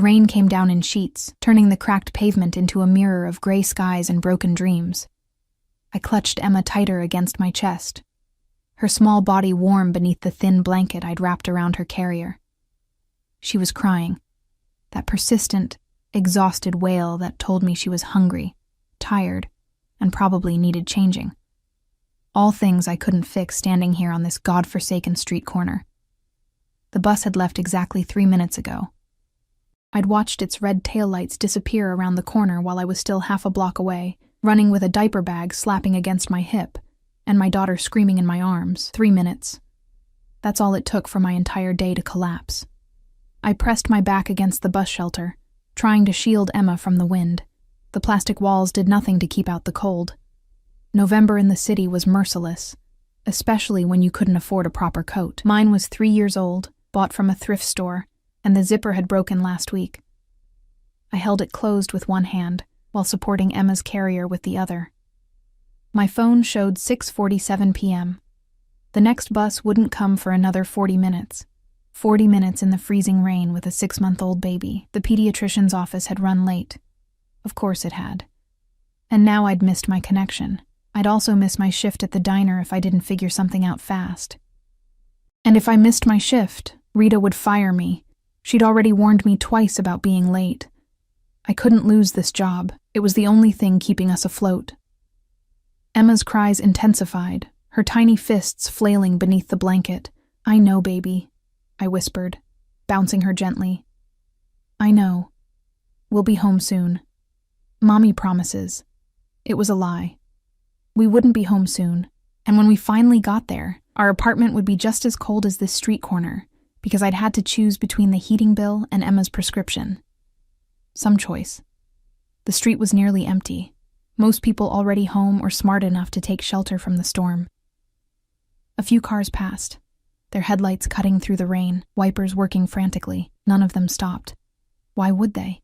rain came down in sheets, turning the cracked pavement into a mirror of gray skies and broken dreams. I clutched Emma tighter against my chest, her small body warm beneath the thin blanket I'd wrapped around her carrier. She was crying, that persistent, exhausted wail that told me she was hungry, tired, and probably needed changing. All things I couldn't fix standing here on this godforsaken street corner. The bus had left exactly 3 minutes ago. I'd watched its red taillights disappear around the corner while I was still half a block away, running with a diaper bag slapping against my hip, and my daughter screaming in my arms. 3 minutes. That's all it took for my entire day to collapse. I pressed my back against the bus shelter, trying to shield Emma from the wind. The plastic walls did nothing to keep out the cold. November in the city was merciless, especially when you couldn't afford a proper coat. Mine was 3 years old, bought from a thrift store, and the zipper had broken last week. I held it closed with one hand, while supporting Emma's carrier with the other. My phone showed 6:47 p.m. The next bus wouldn't come for another 40 minutes. 40 minutes in the freezing rain with a 6-month-old baby. The pediatrician's office had run late. Of course it had. And now I'd missed my connection. I'd also miss my shift at the diner if I didn't figure something out fast. And if I missed my shift, Rita would fire me. She'd already warned me twice about being late. I couldn't lose this job. It was the only thing keeping us afloat. Emma's cries intensified, her tiny fists flailing beneath the blanket. "I know, baby," I whispered, bouncing her gently. "I know. We'll be home soon. Mommy promises." It was a lie. We wouldn't be home soon, and when we finally got there, our apartment would be just as cold as this street corner, because I'd had to choose between the heating bill and Emma's prescription. Some choice. The street was nearly empty, most people already home or smart enough to take shelter from the storm. A few cars passed, their headlights cutting through the rain, wipers working frantically. None of them stopped. Why would they?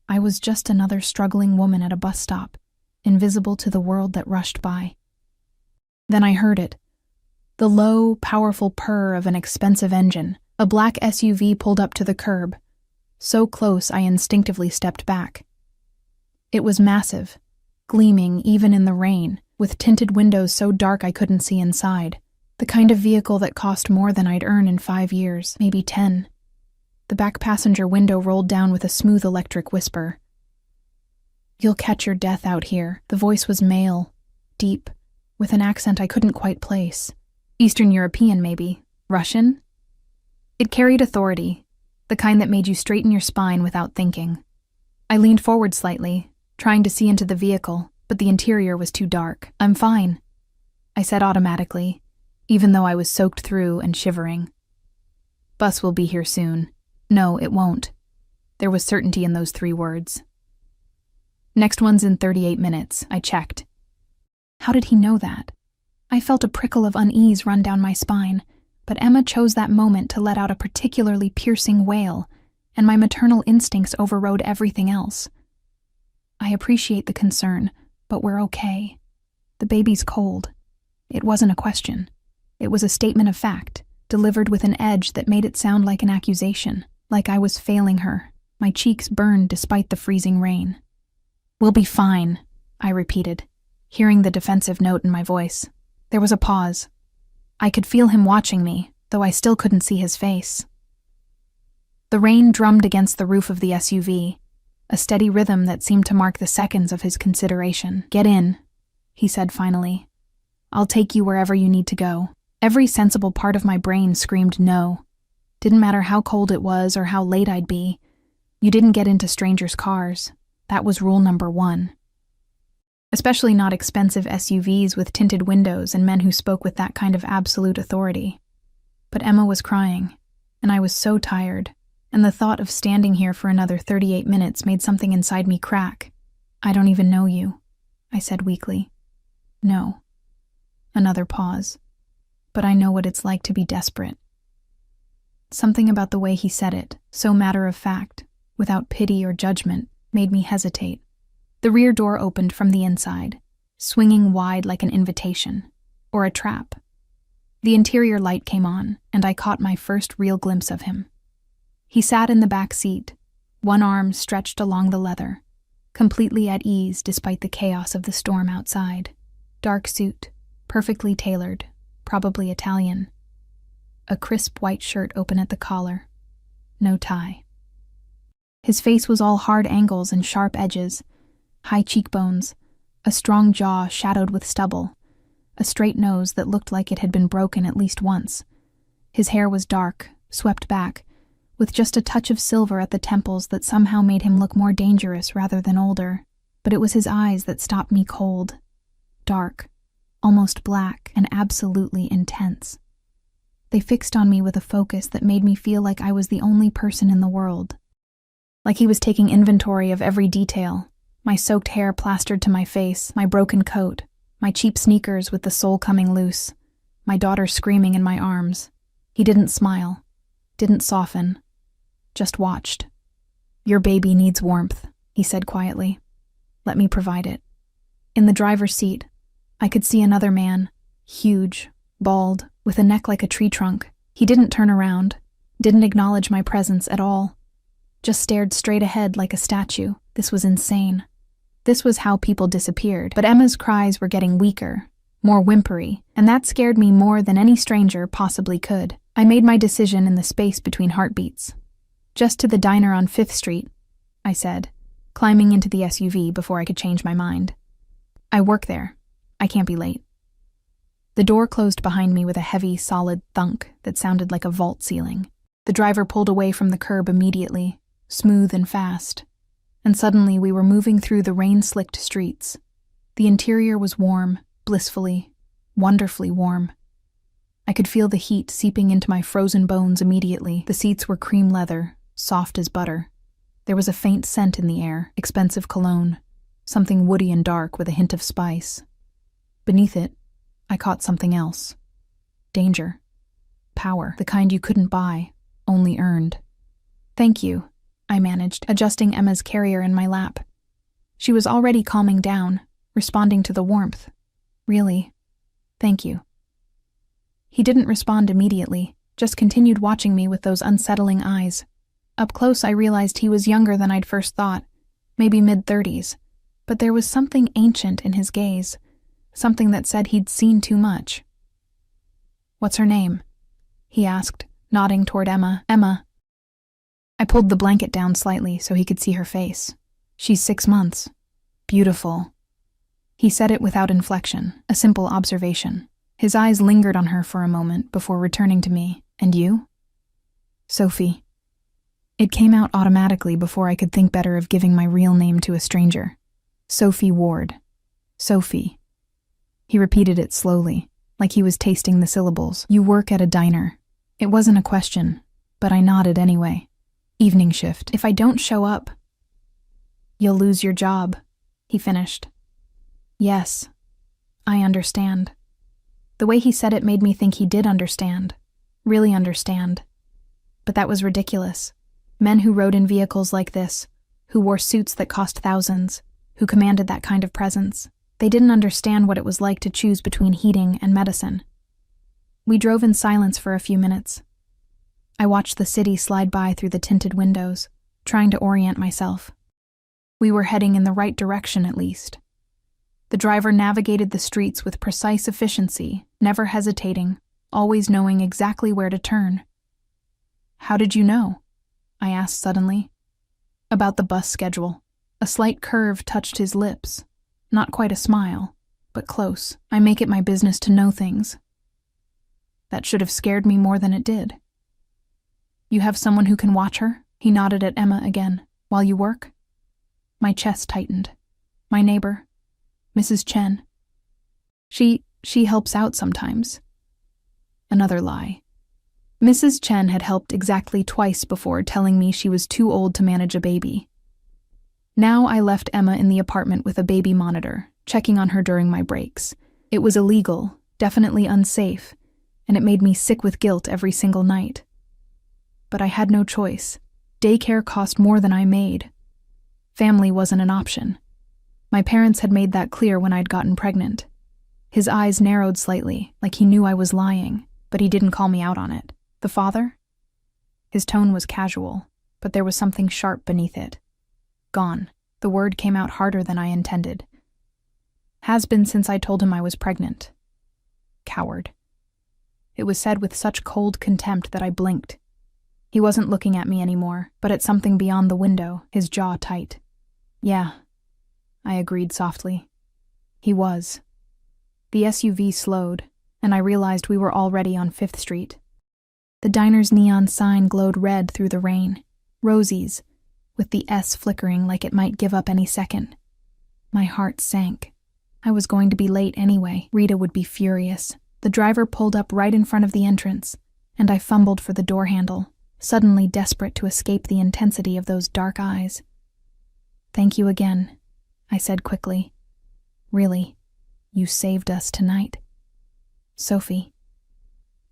I was just another struggling woman at a bus stop, invisible to the world that rushed by. Then I heard it. The low, powerful purr of an expensive engine. A black SUV pulled up to the curb. So close I instinctively stepped back. It was massive, gleaming even in the rain, with tinted windows so dark I couldn't see inside. The kind of vehicle that cost more than I'd earn in 5 years, maybe 10. The back passenger window rolled down with a smooth electric whisper. "You'll catch your death out here." The voice was male, deep, with an accent I couldn't quite place. Eastern European, maybe. Russian? It carried authority, the kind that made you straighten your spine without thinking. I leaned forward slightly, trying to see into the vehicle, but the interior was too dark. "I'm fine," I said automatically, even though I was soaked through and shivering. "Bus will be here soon." "No, it won't." There was certainty in those 3 words. "Next one's in 38 minutes, I checked." How did he know that? I felt a prickle of unease run down my spine, but Emma chose that moment to let out a particularly piercing wail, and my maternal instincts overrode everything else. "I appreciate the concern, but we're okay. The baby's cold." It wasn't a question. It was a statement of fact, delivered with an edge that made it sound like an accusation, like I was failing her. My cheeks burned despite the freezing rain. "We'll be fine," I repeated, hearing the defensive note in my voice. There was a pause. I could feel him watching me, though I still couldn't see his face. The rain drummed against the roof of the SUV, a steady rhythm that seemed to mark the seconds of his consideration. "Get in," he said finally. "I'll take you wherever you need to go." Every sensible part of my brain screamed no. Didn't matter how cold it was or how late I'd be. You didn't get into strangers' cars. That was rule number 1. Especially not expensive SUVs with tinted windows and men who spoke with that kind of absolute authority. But Emma was crying, and I was so tired, and the thought of standing here for another 38 minutes made something inside me crack. "I don't even know you," I said weakly. "No." Another pause. "But I know what it's like to be desperate." Something about the way he said it, so matter of fact, without pity or judgment, made me hesitate. The rear door opened from the inside, swinging wide like an invitation, or a trap. The interior light came on, and I caught my first real glimpse of him. He sat in the back seat, one arm stretched along the leather, completely at ease despite the chaos of the storm outside. Dark suit, perfectly tailored, probably Italian. A crisp white shirt open at the collar. No tie. His face was all hard angles and sharp edges, high cheekbones, a strong jaw shadowed with stubble, a straight nose that looked like it had been broken at least once. His hair was dark, swept back, with just a touch of silver at the temples that somehow made him look more dangerous rather than older. But it was his eyes that stopped me cold. Dark, almost black, and absolutely intense. They fixed on me with a focus that made me feel like I was the only person in the world. Like he was taking inventory of every detail, my soaked hair plastered to my face, my broken coat, my cheap sneakers with the sole coming loose, my daughter screaming in my arms. He didn't smile, didn't soften, just watched. "Your baby needs warmth," he said quietly. "Let me provide it." In the driver's seat, I could see another man, huge, bald, with a neck like a tree trunk. He didn't turn around, didn't acknowledge my presence at all, just stared straight ahead like a statue. This was insane. This was how people disappeared. But Emma's cries were getting weaker, more whimpery, and that scared me more than any stranger possibly could. I made my decision in the space between heartbeats. "Just to the diner on 5th Street, I said, climbing into the SUV before I could change my mind. "I work there. I can't be late." The door closed behind me with a heavy, solid thunk that sounded like a vault ceiling. The driver pulled away from the curb immediately, smooth and fast, and suddenly we were moving through the rain-slicked streets. The interior was warm, blissfully, wonderfully warm. I could feel the heat seeping into my frozen bones immediately. The seats were cream leather, soft as butter. There was a faint scent in the air, expensive cologne, something woody and dark with a hint of spice. Beneath it, I caught something else. Danger. Power, the kind you couldn't buy, only earned. "Thank you," I managed, adjusting Emma's carrier in my lap. She was already calming down, responding to the warmth. "Really, thank you." He didn't respond immediately, just continued watching me with those unsettling eyes. Up close, I realized he was younger than I'd first thought, maybe mid-30s, but there was something ancient in his gaze, something that said he'd seen too much. "What's her name?" he asked, nodding toward Emma. "Emma." I pulled the blanket down slightly so he could see her face. "She's 6 months. Beautiful." He said it without inflection, a simple observation. His eyes lingered on her for a moment before returning to me. "And you?" "Sophie." It came out automatically before I could think better of giving my real name to a stranger. "Sophie Ward. Sophie." He repeated it slowly, like he was tasting the syllables. "You work at a diner." It wasn't a question, but I nodded anyway. "Evening shift. If I don't show up, you'll lose your job," he finished. "Yes, I understand." The way he said it made me think he did understand, really understand. But that was ridiculous. Men who rode in vehicles like this, who wore suits that cost thousands, who commanded that kind of presence, they didn't understand what it was like to choose between heating and medicine. We drove in silence for a few minutes. I watched the city slide by through the tinted windows, trying to orient myself. We were heading in the right direction, at least. The driver navigated the streets with precise efficiency, never hesitating, always knowing exactly where to turn. "How did you know?" I asked suddenly. "About the bus schedule." A slight curve touched his lips. Not quite a smile, but close. "I make it my business to know things." That should have scared me more than it did. "You have someone who can watch her?" He nodded at Emma again. "While you work?" My chest tightened. "My neighbor, Mrs. Chen. She helps out sometimes." Another lie. Mrs. Chen had helped exactly twice before, telling me she was too old to manage a baby. Now I left Emma in the apartment with a baby monitor, checking on her during my breaks. It was illegal, definitely unsafe, and it made me sick with guilt every single night. But I had no choice. Daycare cost more than I made. Family wasn't an option. My parents had made that clear when I'd gotten pregnant. His eyes narrowed slightly, like he knew I was lying, but he didn't call me out on it. "The father?" His tone was casual, but there was something sharp beneath it. Gone. The word came out harder than I intended. Has been since I told him I was pregnant. Coward. It was said with such cold contempt that I blinked. He wasn't looking at me anymore, but at something beyond the window, his jaw tight. Yeah, I agreed softly. He was. The SUV slowed, and I realized we were already on 5th Street. The diner's neon sign glowed red through the rain, Rosie's, with the S flickering like it might give up any second. My heart sank. I was going to be late anyway. Rita would be furious. The driver pulled up right in front of the entrance, and I fumbled for the door handle, suddenly desperate to escape the intensity of those dark eyes. Thank you again, I said quickly. Really, you saved us tonight. Sophie.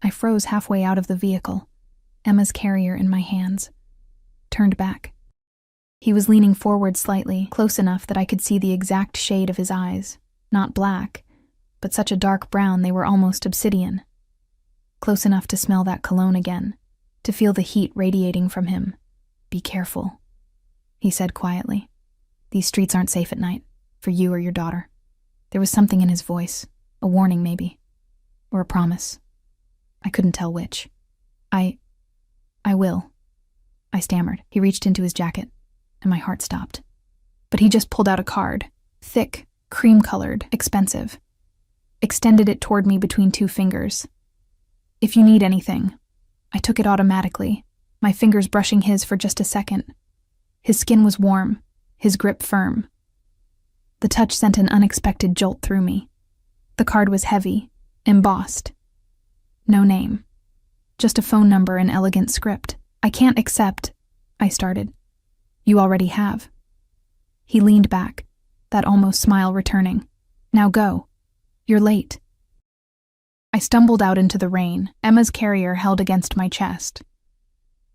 I froze halfway out of the vehicle, Emma's carrier in my hands. Turned back. He was leaning forward slightly, close enough that I could see the exact shade of his eyes. Not black, but such a dark brown they were almost obsidian. Close enough to smell that cologne again, to feel the heat radiating from him. Be careful, he said quietly. These streets aren't safe at night, for you or your daughter. There was something in his voice, a warning maybe, or a promise. I couldn't tell which. I will, I stammered. He reached into his jacket, and my heart stopped. But he just pulled out a card, thick, cream-colored, expensive. Extended it toward me between 2 fingers. If you need anything. I took it automatically, my fingers brushing his for just a second. His skin was warm, his grip firm. The touch sent an unexpected jolt through me. The card was heavy, embossed. No name. Just a phone number in elegant script. I can't accept, I started. You already have. He leaned back, that almost smile returning. Now go. You're late. I stumbled out into the rain, Emma's carrier held against my chest.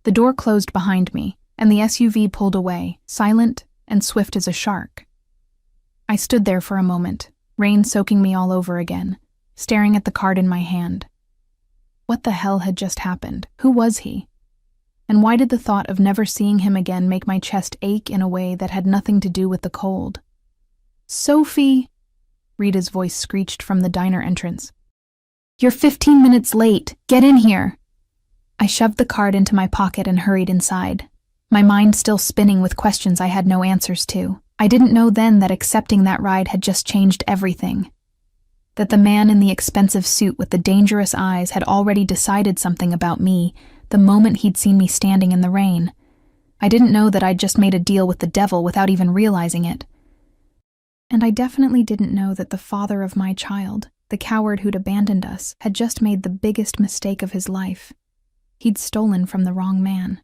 The door closed behind me, and the SUV pulled away, silent and swift as a shark. I stood there for a moment, rain soaking me all over again, staring at the card in my hand. What the hell had just happened? Who was he? And why did the thought of never seeing him again make my chest ache in a way that had nothing to do with the cold? Sophie! Rita's voice screeched from the diner entrance. You're 15 minutes late. Get in here. I shoved the card into my pocket and hurried inside, my mind still spinning with questions I had no answers to. I didn't know then that accepting that ride had just changed everything. That the man in the expensive suit with the dangerous eyes had already decided something about me the moment he'd seen me standing in the rain. I didn't know that I'd just made a deal with the devil without even realizing it. And I definitely didn't know that the father of my child, the coward who'd abandoned us, had just made the biggest mistake of his life. He'd stolen from the wrong man.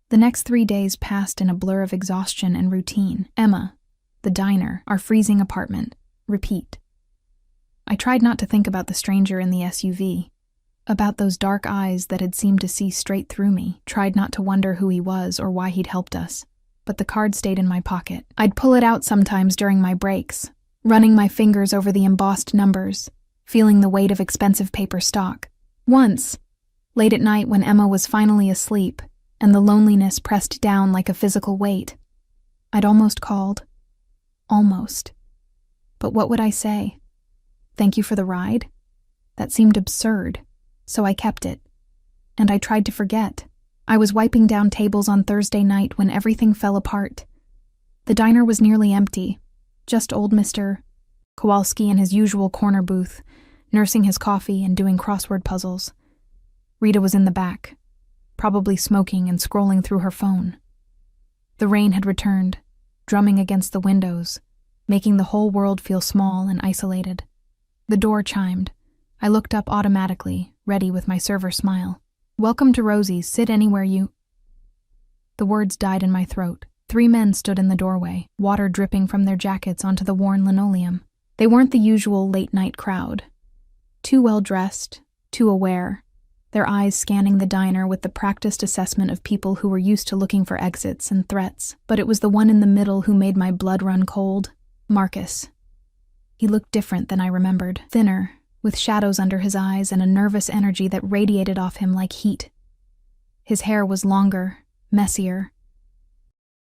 The next 3 days passed in a blur of exhaustion and routine. Emma, the diner, our freezing apartment. Repeat. I tried not to think about the stranger in the SUV, about those dark eyes that had seemed to see straight through me, tried not to wonder who he was or why he'd helped us. But the card stayed in my pocket. I'd pull it out sometimes during my breaks, running my fingers over the embossed numbers, feeling the weight of expensive paper stock. Once, late at night when Emma was finally asleep, and the loneliness pressed down like a physical weight, I'd almost called. Almost. But what would I say? Thank you for the ride? That seemed absurd, so I kept it. And I tried to forget. I was wiping down tables on Thursday night when everything fell apart. The diner was nearly empty, just old Mr. Kowalski in his usual corner booth, nursing his coffee and doing crossword puzzles. Rita was in the back, probably smoking and scrolling through her phone. The rain had returned, drumming against the windows, making the whole world feel small and isolated. The door chimed. I looked up automatically, ready with my server smile. Welcome to Rosie's, sit anywhere you... The words died in my throat. 3 men stood in the doorway, water dripping from their jackets onto the worn linoleum. They weren't the usual late-night crowd. Too well-dressed, too aware, their eyes scanning the diner with the practiced assessment of people who were used to looking for exits and threats. But it was the one in the middle who made my blood run cold. Marcus. He looked different than I remembered. Thinner, with shadows under his eyes and a nervous energy that radiated off him like heat. His hair was longer, messier.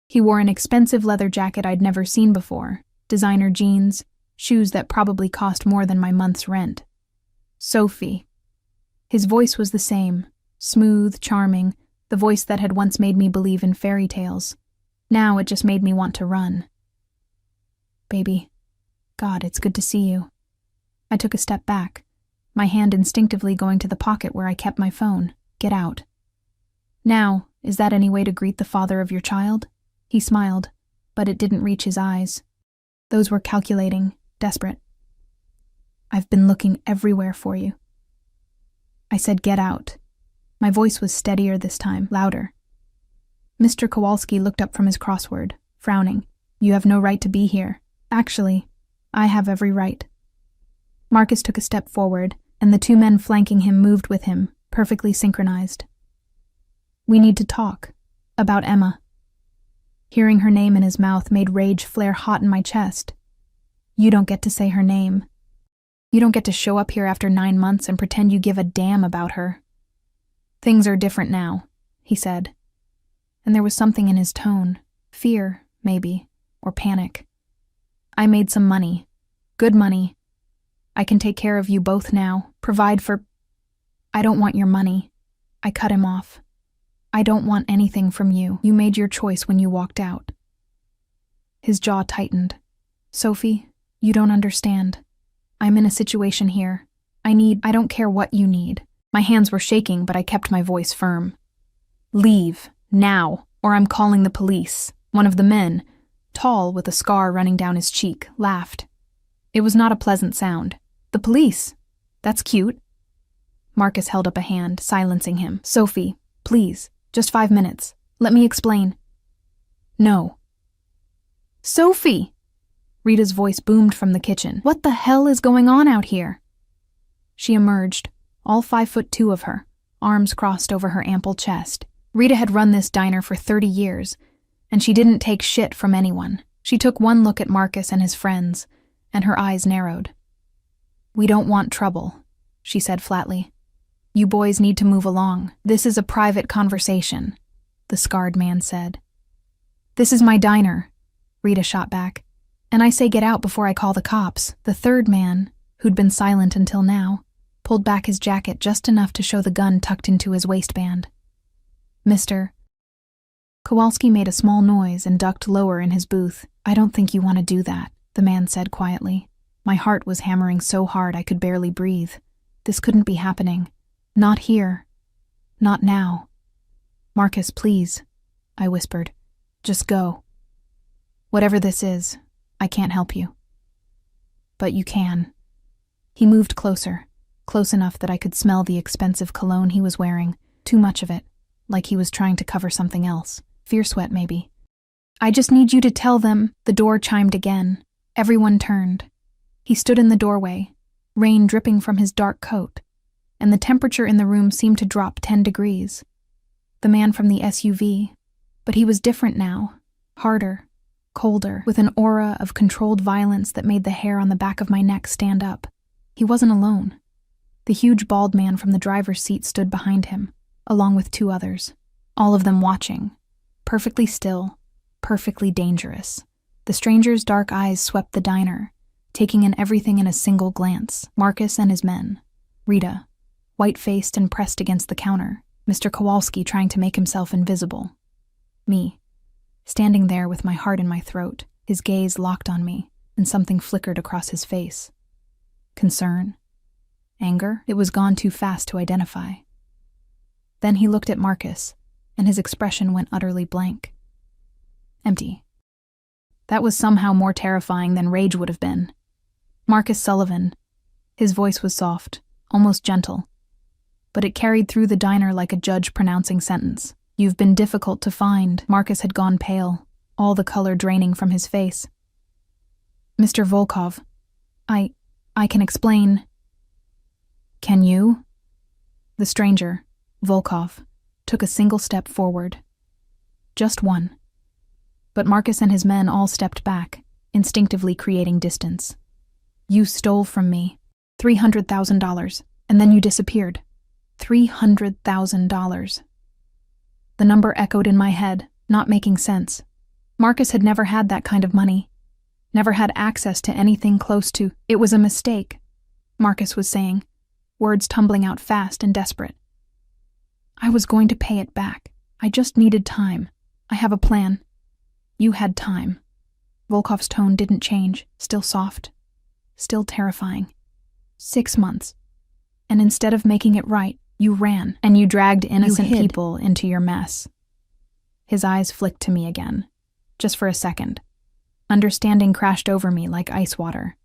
He wore an expensive leather jacket I'd never seen before, designer jeans, shoes that probably cost more than my month's rent. Sophie. His voice was the same, smooth, charming, the voice that had once made me believe in fairy tales. Now it just made me want to run. Baby. God, it's good to see you. I took a step back, my hand instinctively going to the pocket where I kept my phone. Get out. Now, is that any way to greet the father of your child? He smiled, but it didn't reach his eyes. Those were calculating, desperate. I've been looking everywhere for you. I said, get out. My voice was steadier this time, louder. Mr. Kowalski looked up from his crossword, frowning. You have no right to be here. Actually, I have every right. Marcus took a step forward, and the two men flanking him moved with him, perfectly synchronized. We need to talk. About Emma. Hearing her name in his mouth made rage flare hot in my chest. You don't get to say her name. You don't get to show up here after 9 months and pretend you give a damn about her. Things are different now, he said. And there was something in his tone. Fear, maybe, or panic. I made some money. Good money. I can take care of you both now, provide for... I don't want your money. I cut him off. I don't want anything from you. You made your choice when you walked out. His jaw tightened. Sophie, you don't understand. I'm in a situation here. I don't care what you need. My hands were shaking, but I kept my voice firm. Leave, now, or I'm calling the police. One of the men, tall with a scar running down his cheek, laughed. It was not a pleasant sound. The police? That's cute. Marcus held up a hand, silencing him. Sophie, please. Just 5 minutes. Let me explain. No. Sophie! Rita's voice boomed from the kitchen. What the hell is going on out here? She emerged, all 5'2" of her, arms crossed over her ample chest. Rita had run this diner for 30 years, and she didn't take shit from anyone. She took one look at Marcus and his friends, and her eyes narrowed. We don't want trouble, she said flatly. You boys need to move along. This is a private conversation, the scarred man said. This is my diner, Rita shot back, and I say get out before I call the cops. The third man, who'd been silent until now, pulled back his jacket just enough to show the gun tucked into his waistband. Mr. Kowalski made a small noise and ducked lower in his booth. I don't think you want to do that, the man said quietly. My heart was hammering so hard I could barely breathe. This couldn't be happening. Not here. Not now. Marcus, please, I whispered. Just go. Whatever this is, I can't help you. But you can. He moved closer, close enough that I could smell the expensive cologne he was wearing, too much of it, like he was trying to cover something else. Fear sweat, maybe. I just need you to tell them. The door chimed again. Everyone turned. He stood in the doorway, rain dripping from his dark coat, and the temperature in the room seemed to drop 10 degrees. The man from the SUV, but he was different now, harder, colder, with an aura of controlled violence that made the hair on the back of my neck stand up. He wasn't alone. The huge bald man from the driver's seat stood behind him, along with 2 others, all of them watching, perfectly still, perfectly dangerous. The stranger's dark eyes swept the diner, taking in everything in a single glance. Marcus and his men, Rita, white-faced and pressed against the counter, Mr. Kowalski trying to make himself invisible. Me, standing there with my heart in my throat, his gaze locked on me, and something flickered across his face. Concern? Anger? It was gone too fast to identify. Then he looked at Marcus, and his expression went utterly blank. Empty. That was somehow more terrifying than rage would have been. Marcus Sullivan. His voice was soft, almost gentle, but it carried through the diner like a judge pronouncing sentence. You've been difficult to find. Marcus had gone pale, all the color draining from his face. Mr. Volkov, I can explain. Can you? The stranger, Volkov, took a single step forward. Just one. But Marcus and his men all stepped back, instinctively creating distance. You stole from me $300,000, and then you disappeared. $300,000. The number echoed in my head, not making sense. Marcus had never had that kind of money. Never had access to anything close to. It was a mistake, Marcus was saying, words tumbling out fast and desperate. I was going to pay it back. I just needed time. I have a plan. You had time. Volkov's tone didn't change, still soft, still terrifying. 6 months. And instead of making it right, you ran, and you dragged innocent people into your mess. His eyes flicked to me again, just for a second. Understanding crashed over me like ice water.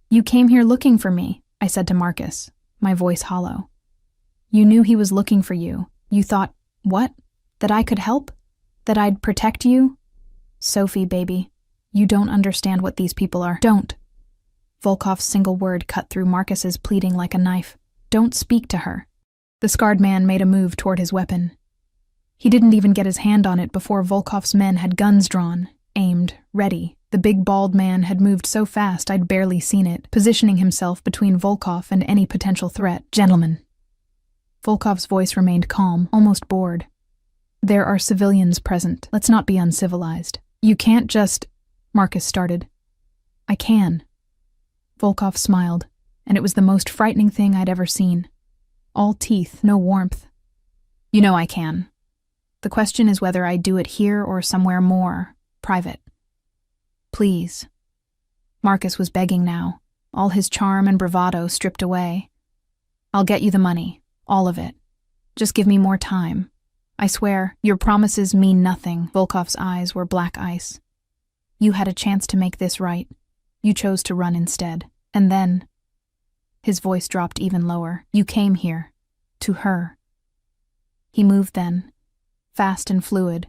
You came here looking for me, I said to Marcus, my voice hollow. You knew he was looking for you. You thought, what? That I could help? That I'd protect you? Sophie, baby, you don't understand what these people are. Don't. Volkov's single word cut through Marcus's pleading like a knife. Don't speak to her. The scarred man made a move toward his weapon. He didn't even get his hand on it before Volkov's men had guns drawn, aimed, ready. The big bald man had moved so fast I'd barely seen it, positioning himself between Volkov and any potential threat. Gentlemen. Volkov's voice remained calm, almost bored. There are civilians present. Let's not be uncivilized. You can't just... Marcus started. I can. Volkov smiled, and it was the most frightening thing I'd ever seen. All teeth, no warmth. You know I can. The question is whether I do it here or somewhere more private. Please. Marcus was begging now, all his charm and bravado stripped away. I'll get you the money, all of it. Just give me more time. I swear, your promises mean nothing. Volkov's eyes were black ice. You had a chance to make this right. You chose to run instead. And then... His voice dropped even lower. You came here. To her. He moved then, fast and fluid,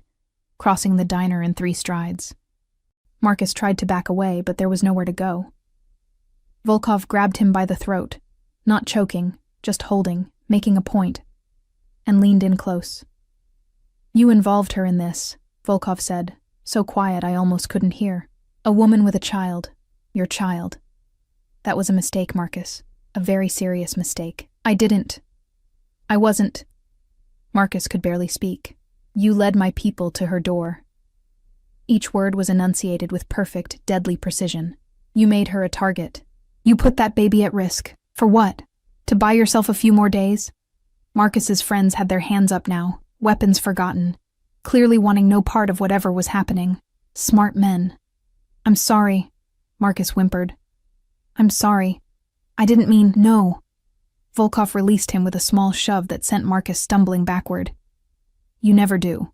crossing the diner in 3 strides. Marcus tried to back away, but there was nowhere to go. Volkov grabbed him by the throat, not choking, just holding, making a point, and leaned in close. You involved her in this, Volkov said, so quiet I almost couldn't hear. A woman with a child. Your child. That was a mistake, Marcus. A very serious mistake. I wasn't. Marcus could barely speak. You led my people to her door. Each word was enunciated with perfect, deadly precision. You made her a target. You put that baby at risk. For what? To buy yourself a few more days? Marcus's friends had their hands up now, weapons forgotten, clearly wanting no part of whatever was happening. Smart men. I'm sorry, Marcus whimpered. I'm sorry. I didn't mean... No. Volkov released him with a small shove that sent Marcus stumbling backward. You never do.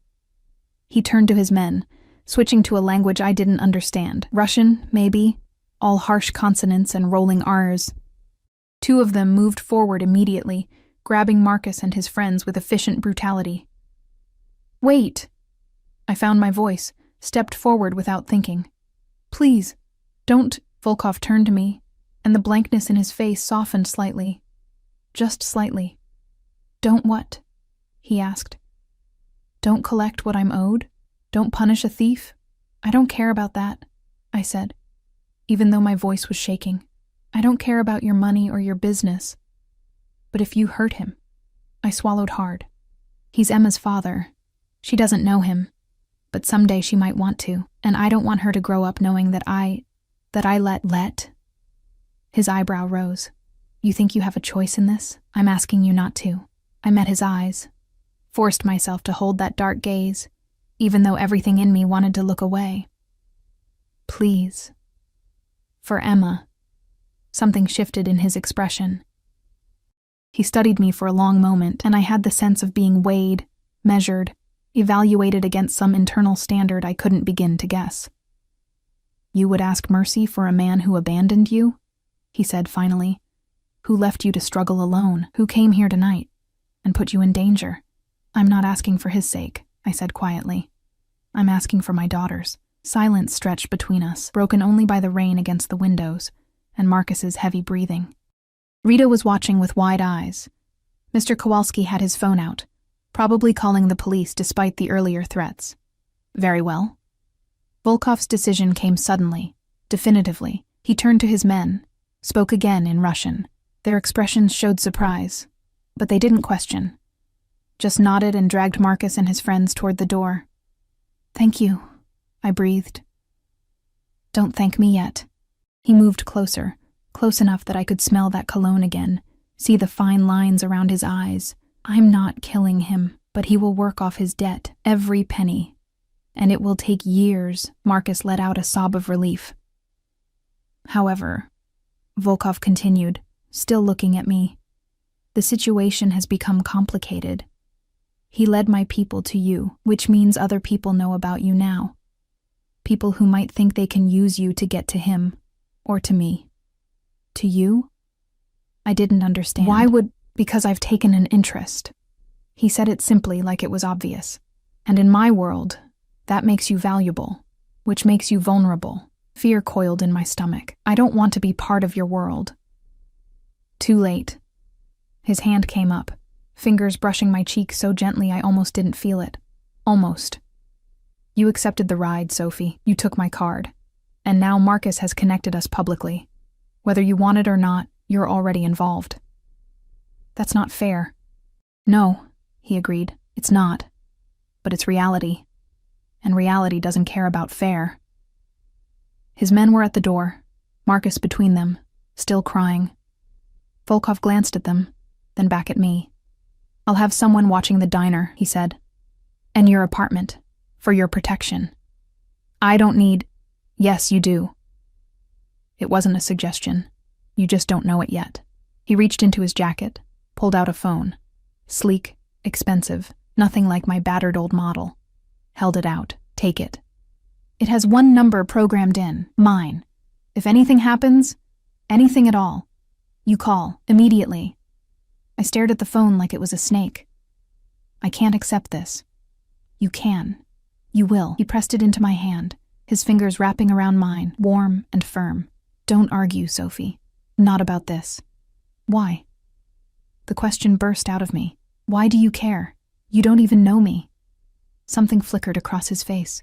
He turned to his men, switching to a language I didn't understand. Russian, maybe, all harsh consonants and rolling R's. 2 of them moved forward immediately, grabbing Marcus and his friends with efficient brutality. Wait! I found my voice, stepped forward without thinking. Please, don't... Volkov turned to me, and the blankness in his face softened slightly. Just slightly. Don't what? He asked. Don't collect what I'm owed? Don't punish a thief? I don't care about that, I said, even though my voice was shaking. I don't care about your money or your business. But if you hurt him... I swallowed hard. He's Emma's father. She doesn't know him, but someday she might want to, and I don't want her to grow up knowing that I let... His eyebrow rose. You think you have a choice in this? I'm asking you not to. I met his eyes, forced myself to hold that dark gaze, even though everything in me wanted to look away. Please. For Emma. Something shifted in his expression. He studied me for a long moment, and I had the sense of being weighed, measured, evaluated against some internal standard I couldn't begin to guess. You would ask mercy for a man who abandoned you? He said finally. Who left you to struggle alone? Who came here tonight and put you in danger? I'm not asking for his sake, I said quietly. I'm asking for my daughter's. Silence stretched between us, broken only by the rain against the windows and Marcus's heavy breathing. Rita was watching with wide eyes. Mr. Kowalski had his phone out, probably calling the police despite the earlier threats. Very well. Volkov's decision came suddenly, definitively. He turned to his men, spoke again in Russian. Their expressions showed surprise, but they didn't question. just nodded and dragged Marcus and his friends toward the door. "Thank you," I breathed. "Don't thank me yet." He moved closer, close enough that I could smell that cologne again, see the fine lines around his eyes. "I'm not killing him, but he will work off his debt, every penny. And it will take years." Marcus let out a sob of relief. "However," Volkov continued, still looking at me, "the situation has become complicated. He led my people to you, which means other people know about you now. People who might think they can use you to get to him, or to me." "To you?" I didn't understand. "Why would—" "Because I've taken an interest." He said it simply, like it was obvious. "And in my world, that makes you valuable, which makes you vulnerable." Fear coiled in my stomach. "I don't want to be part of your world." Too late. His hand came up, fingers brushing my cheek so gently I almost didn't feel it. Almost. "You accepted the ride, Sophie. You took my card. And now Marcus has connected us publicly. Whether you want it or not, you're already involved." "That's not fair." "No," he agreed. "It's not. But it's reality. And reality doesn't care about fair." His men were at the door, Marcus between them, still crying. Volkov glanced at them, then back at me. "I'll have someone watching the diner," he said. "And your apartment, for your protection. I don't need—" "Yes, you do." It wasn't a suggestion. You just don't know it yet. He reached into his jacket, pulled out a phone. Sleek, expensive, nothing like my battered old model. Held it out. "Take it. It has one number programmed in, mine. If anything happens, anything at all, you call, immediately." I stared at the phone like it was a snake. "I can't accept this." "You can. You will." He pressed it into my hand, his fingers wrapping around mine, warm and firm. "Don't argue, Sophie. Not about this." "Why?" The question burst out of me. "Why do you care? You don't even know me." Something flickered across his face.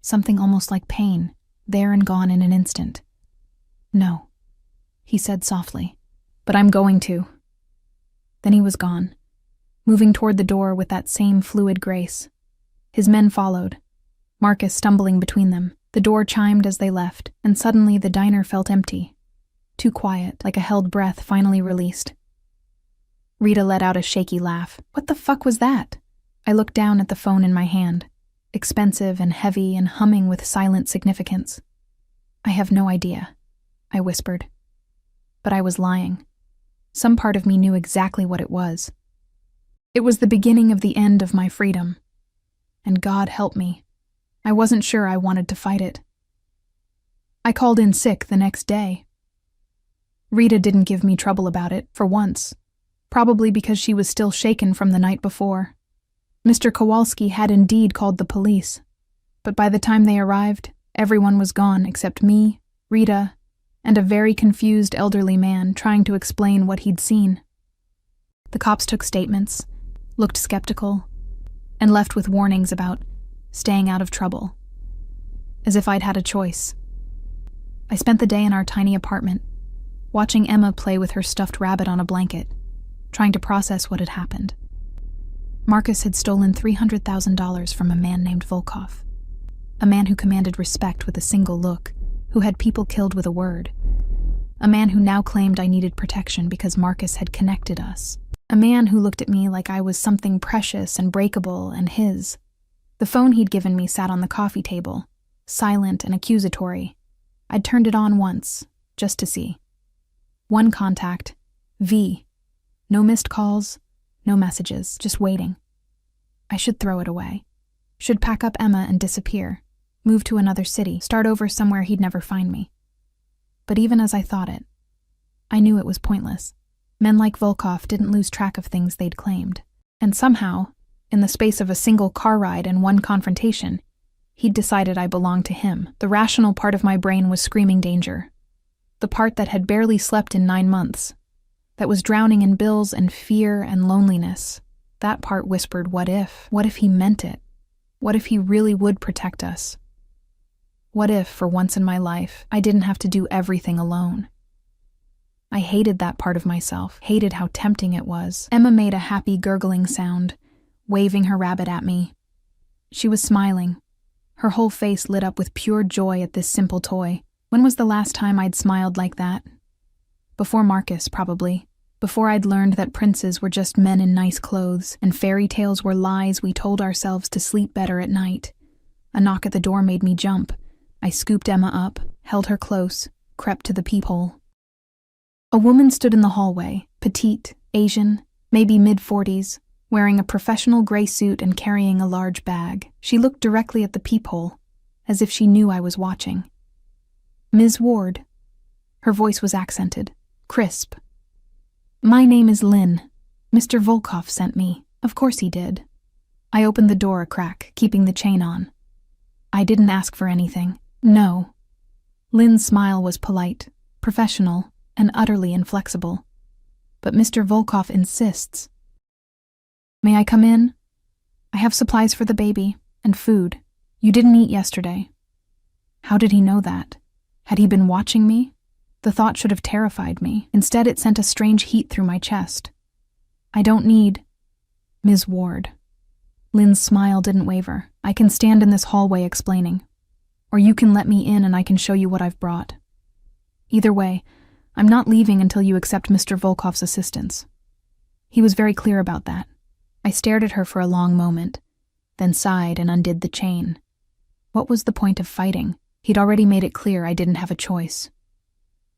Something almost like pain, there and gone in an instant. "No," he said softly. "But I'm going to." Then he was gone, moving toward the door with that same fluid grace. His men followed, Marcus stumbling between them. The door chimed as they left, and suddenly the diner felt empty. Too quiet, like a held breath finally released. Rita let out a shaky laugh. "What the fuck was that?" I looked down at the phone in my hand, expensive and heavy and humming with silent significance. "I have no idea," I whispered. But I was lying. Some part of me knew exactly what it was. It was the beginning of the end of my freedom. And God help me, I wasn't sure I wanted to fight it. I called in sick the next day. Rita didn't give me trouble about it, for once, probably because she was still shaken from the night before. Mr. Kowalski had indeed called the police, but by the time they arrived, everyone was gone except me, Rita, and a very confused elderly man trying to explain what he'd seen. The cops took statements, looked skeptical, and left with warnings about staying out of trouble, as if I'd had a choice. I spent the day in our tiny apartment, watching Emma play with her stuffed rabbit on a blanket, trying to process what had happened. Marcus had stolen $300,000 from a man named Volkov, a man who commanded respect with a single look, who had people killed with a word, a man who now claimed I needed protection because Marcus had connected us, a man who looked at me like I was something precious and breakable and his. The phone he'd given me sat on the coffee table, silent and accusatory. I'd turned it on once, just to see. One contact, V. No missed calls, no messages, just waiting. I should throw it away. Should pack up Emma and disappear, move to another city, start over somewhere he'd never find me. But even as I thought it, I knew it was pointless. Men like Volkov didn't lose track of things they'd claimed. And somehow, in the space of a single car ride and one confrontation, he'd decided I belonged to him. The rational part of my brain was screaming danger. The part that had barely slept in 9 months, that was drowning in bills and fear and loneliness. That part whispered, what if? What if he meant it? What if he really would protect us? What if, for once in my life, I didn't have to do everything alone? I hated that part of myself, hated how tempting it was. Emma made a happy gurgling sound, waving her rabbit at me. She was smiling. Her whole face lit up with pure joy at this simple toy. When was the last time I'd smiled like that? Before Marcus, probably. Before I'd learned that princes were just men in nice clothes, and fairy tales were lies we told ourselves to sleep better at night. A knock at the door made me jump. I scooped Emma up, held her close, crept to the peephole. A woman stood in the hallway, petite, Asian, maybe mid-40s, wearing a professional gray suit and carrying a large bag. She looked directly at the peephole, as if she knew I was watching. "Ms. Ward." Her voice was accented, crisp. "My name is Lynn. Mr. Volkov sent me. Of course he did." I opened the door a crack, keeping the chain on. "I didn't ask for anything. No." Lynn's smile was polite, professional, and utterly inflexible. "But Mr. Volkov insists." "May I come in? I have supplies for the baby, and food. You didn't eat yesterday." How did he know that? Had he been watching me? The thought should have terrified me. Instead, it sent a strange heat through my chest. "I don't need—" "Ms. Ward." Lynn's smile didn't waver. "I can stand in this hallway explaining. Or you can let me in and I can show you what I've brought. Either way, I'm not leaving until you accept Mr. Volkov's assistance." He was very clear about that. I stared at her for a long moment, then sighed and undid the chain. What was the point of fighting? He'd already made it clear I didn't have a choice.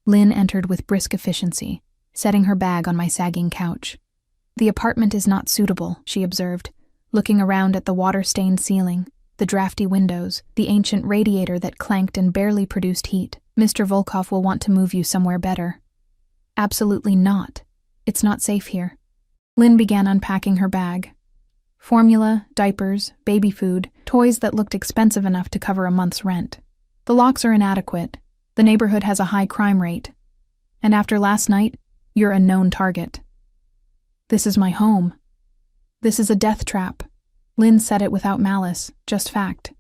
Lynn entered with brisk efficiency, setting her bag on my sagging couch. "The apartment is not suitable," she observed, looking around at the water-stained ceiling, the drafty windows, the ancient radiator that clanked and barely produced heat. "Mr. Volkov will want to move you somewhere better." "Absolutely not. It's not safe here." Lynn began unpacking her bag. Formula, diapers, baby food, toys that looked expensive enough to cover a month's rent. "The locks are inadequate. The neighborhood has a high crime rate. And after last night, you're a known target." "This is my home." "This is a death trap." Lynn said it without malice, just fact.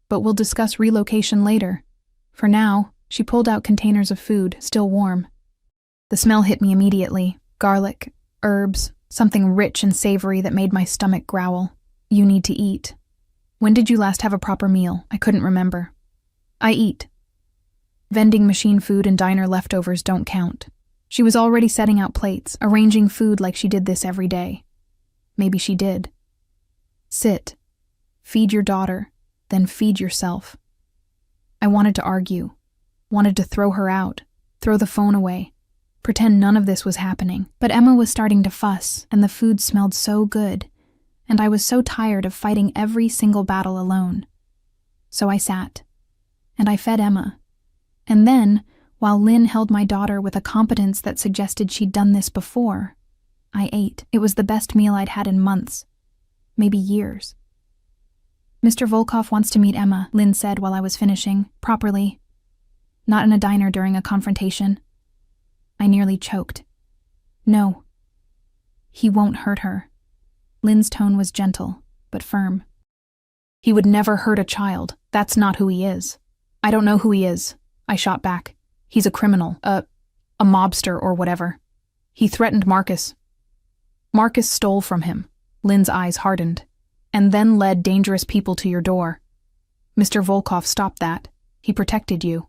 "But we'll discuss relocation later. For now," she pulled out containers of food, still warm. The smell hit me immediately. Garlic, herbs, something rich and savory that made my stomach growl. "You need to eat." "When did you last have a proper meal?" I couldn't remember. "I eat. Vending machine food and diner leftovers don't count." She was already setting out plates, arranging food like she did this every day. Maybe she did. "Sit. Feed your daughter, then feed yourself." I wanted to argue, wanted to throw her out, throw the phone away, pretend none of this was happening. But Emma was starting to fuss, and the food smelled so good, and I was so tired of fighting every single battle alone. So I sat, and I fed Emma. And then, while Lynn held my daughter with a competence that suggested she'd done this before, I ate. It was the best meal I'd had in months, maybe years. "Mr. Volkov wants to meet Emma," Lynn said while I was finishing, "properly. Not in a diner during a confrontation." I nearly choked. "No. He won't hurt her." Lynn's tone was gentle, but firm. "He would never hurt a child. That's not who he is." "I don't know who he is," I shot back. "He's a criminal, a mobster or whatever. He threatened Marcus. Marcus stole from him." Lynn's eyes hardened. "And then led dangerous people to your door. Mr. Volkov stopped that. He protected you.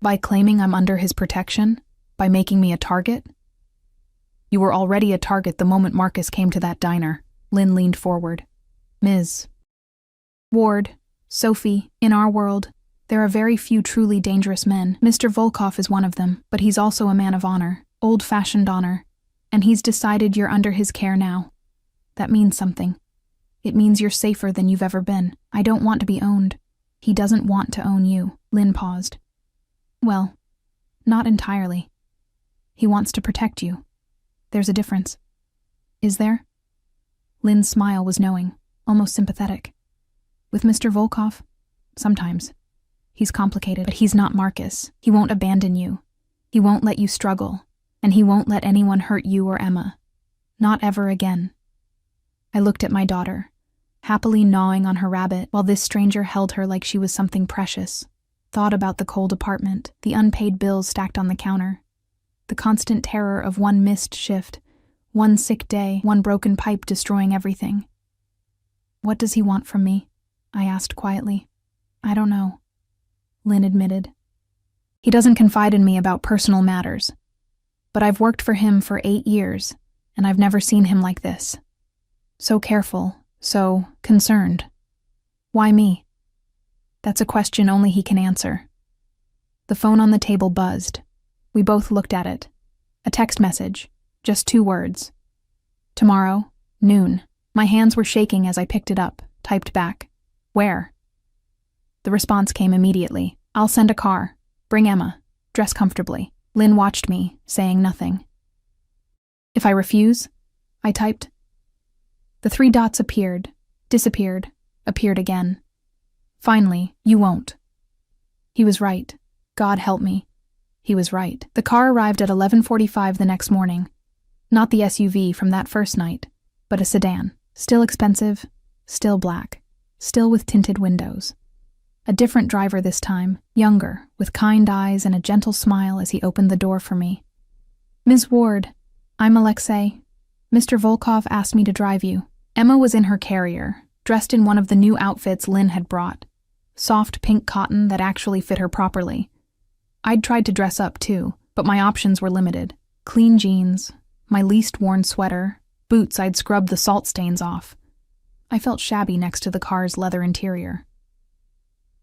By claiming I'm under his protection? By making me a target?" "You were already a target the moment Marcus came to that diner." Lynn leaned forward. "Ms. Ward, Sophie, in our world, there are very few truly dangerous men. Mr. Volkov is one of them, but he's also a man of honor, old-fashioned honor, and he's decided you're under his care now. That means something. It means you're safer than you've ever been. I don't want to be owned. He doesn't want to own you." Lynn paused. "Well, not entirely. He wants to protect you. There's a difference." "Is there?" Lynn's smile was knowing, almost sympathetic. "With Mr. Volkov? Sometimes. He's complicated, but he's not Marcus. He won't abandon you. He won't let you struggle, and he won't let anyone hurt you or Emma. Not ever again." I looked at my daughter, happily gnawing on her rabbit while this stranger held her like she was something precious. Thought about the cold apartment, the unpaid bills stacked on the counter, the constant terror of one missed shift, one sick day, one broken pipe destroying everything. What does he want from me? I asked quietly. I don't know, Lynn admitted. He doesn't confide in me about personal matters. But I've worked for him for 8 years, and I've never seen him like this. So careful, so concerned. Why me? That's a question only he can answer. The phone on the table buzzed. We both looked at it. A text message, just 2 words. Tomorrow, noon. My hands were shaking as I picked it up, typed back. Where? The response came immediately. I'll send a car. Bring Emma. Dress comfortably. Lynn watched me, saying nothing. If I refuse? I typed. The 3 dots appeared, disappeared, appeared again. Finally, you won't. He was right. God help me. He was right. The car arrived at 11:45 the next morning. Not the SUV from that first night, but a sedan. Still expensive, still black, still with tinted windows. A different driver this time, younger, with kind eyes and a gentle smile as he opened the door for me. Ms. Ward, I'm Alexei. Mr. Volkov asked me to drive you. Emma was in her carrier, dressed in one of the new outfits Lynn had brought. Soft pink cotton that actually fit her properly. I'd tried to dress up too, but my options were limited. Clean jeans, my least worn sweater, boots I'd scrubbed the salt stains off. I felt shabby next to the car's leather interior.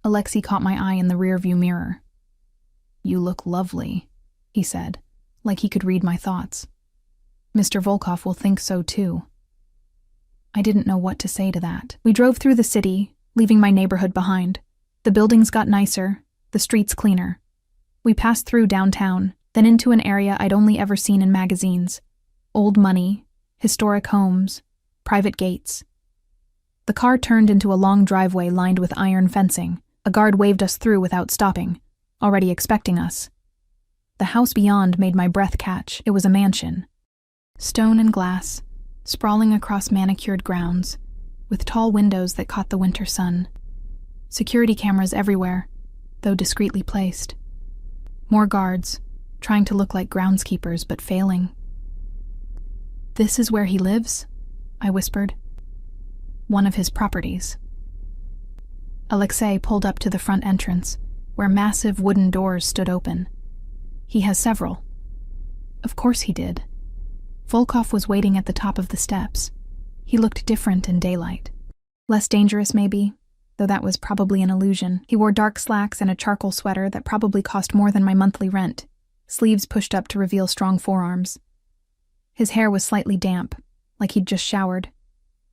Alexei caught my eye in the rearview mirror. You look lovely, he said, like he could read my thoughts. Mr. Volkov will think so too. I didn't know what to say to that. We drove through the city, leaving my neighborhood behind. The buildings got nicer, the streets cleaner. We passed through downtown, then into an area I'd only ever seen in magazines. Old money, historic homes, private gates. The car turned into a long driveway lined with iron fencing. A guard waved us through without stopping, already expecting us. The house beyond made my breath catch. It was a mansion. Stone and glass, sprawling across manicured grounds, with tall windows that caught the winter sun. Security cameras everywhere, though discreetly placed. More guards, trying to look like groundskeepers but failing. This is where he lives? I whispered. One of his properties. Alexei pulled up to the front entrance, where massive wooden doors stood open. He has several. Of course he did. Volkov was waiting at the top of the steps. He looked different in daylight. Less dangerous, maybe, though that was probably an illusion. He wore dark slacks and a charcoal sweater that probably cost more than my monthly rent, sleeves pushed up to reveal strong forearms. His hair was slightly damp, like he'd just showered.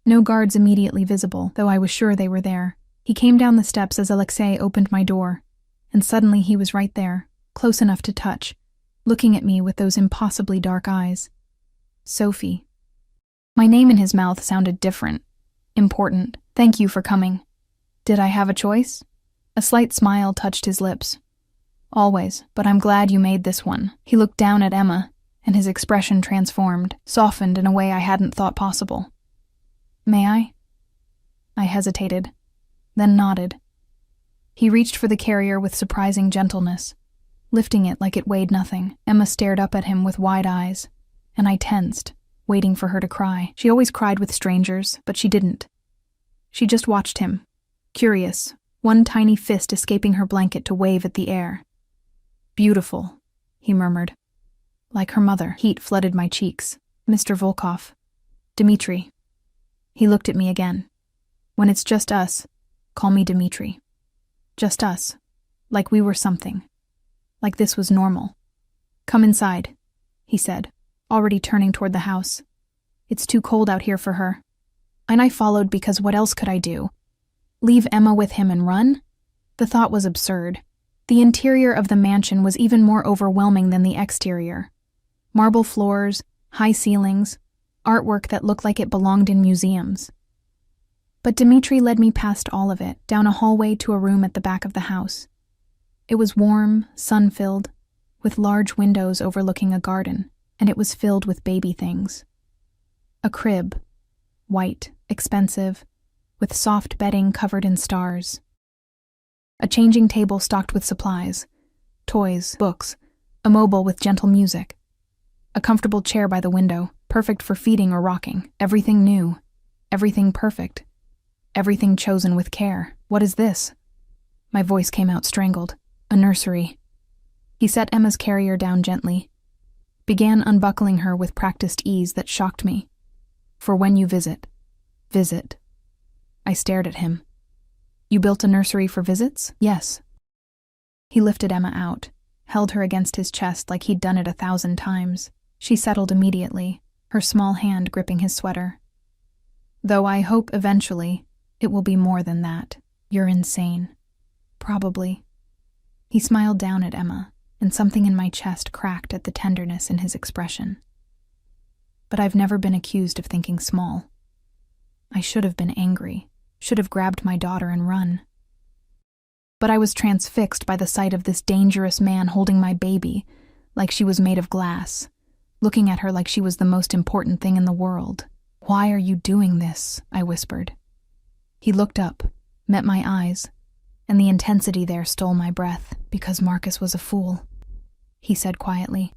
No guards immediately visible, though I was sure they were there. He came down the steps as Alexei opened my door, and suddenly he was right there, close enough to touch, looking at me with those impossibly dark eyes. Sophie. My name in his mouth sounded different, important. Thank you for coming. Did I have a choice? A slight smile touched his lips. Always, but I'm glad you made this one. He looked down at Emma, and his expression transformed, softened in a way I hadn't thought possible. May I? I hesitated, then nodded. He reached for the carrier with surprising gentleness, lifting it like it weighed nothing. Emma stared up at him with wide eyes, and I tensed, waiting for her to cry. She always cried with strangers, but she didn't. She just watched him, curious, one tiny fist escaping her blanket to wave at the air. Beautiful, he murmured. Like her mother. Heat flooded my cheeks. Mr. Volkov. Dmitri. He looked at me again. When it's just us, call me Dmitri. Just us. Like we were something. Like this was normal. Come inside, he said, already turning toward the house. It's too cold out here for her. And I followed because what else could I do? Leave Emma with him and run? The thought was absurd. The interior of the mansion was even more overwhelming than the exterior. Marble floors, high ceilings, artwork that looked like it belonged in museums. But Dmitri led me past all of it, down a hallway to a room at the back of the house. It was warm, sun-filled, with large windows overlooking a garden, and it was filled with baby things. A crib, white, expensive, with soft bedding covered in stars. A changing table stocked with supplies, toys, books, a mobile with gentle music. A comfortable chair by the window, perfect for feeding or rocking. Everything new, everything perfect. Everything chosen with care. What is this? My voice came out strangled. A nursery. He set Emma's carrier down gently, began unbuckling her with practiced ease that shocked me. For when you visit. Visit. I stared at him. You built a nursery for visits? Yes. He lifted Emma out, held her against his chest like he'd done it 1,000 times. She settled immediately, her small hand gripping his sweater. Though I hope eventually it will be more than that. You're insane. Probably. He smiled down at Emma, and something in my chest cracked at the tenderness in his expression. But I've never been accused of thinking small. I should have been angry, should have grabbed my daughter and run. But I was transfixed by the sight of this dangerous man holding my baby, like she was made of glass, looking at her like she was the most important thing in the world. Why are you doing this? I whispered. He looked up, met my eyes, and the intensity there stole my breath. Because Marcus was a fool, he said quietly.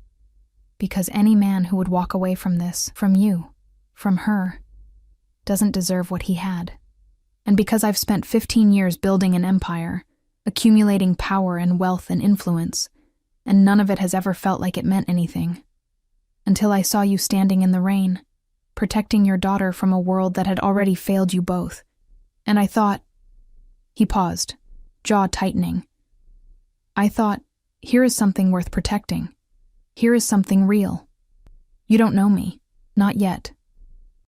Because any man who would walk away from this, from you, from her, doesn't deserve what he had. And because I've spent 15 years building an empire, accumulating power and wealth and influence, and none of it has ever felt like it meant anything. Until I saw you standing in the rain, protecting your daughter from a world that had already failed you both. And I thought... He paused, jaw tightening. I thought, here is something worth protecting. Here is something real. You don't know me. Not yet.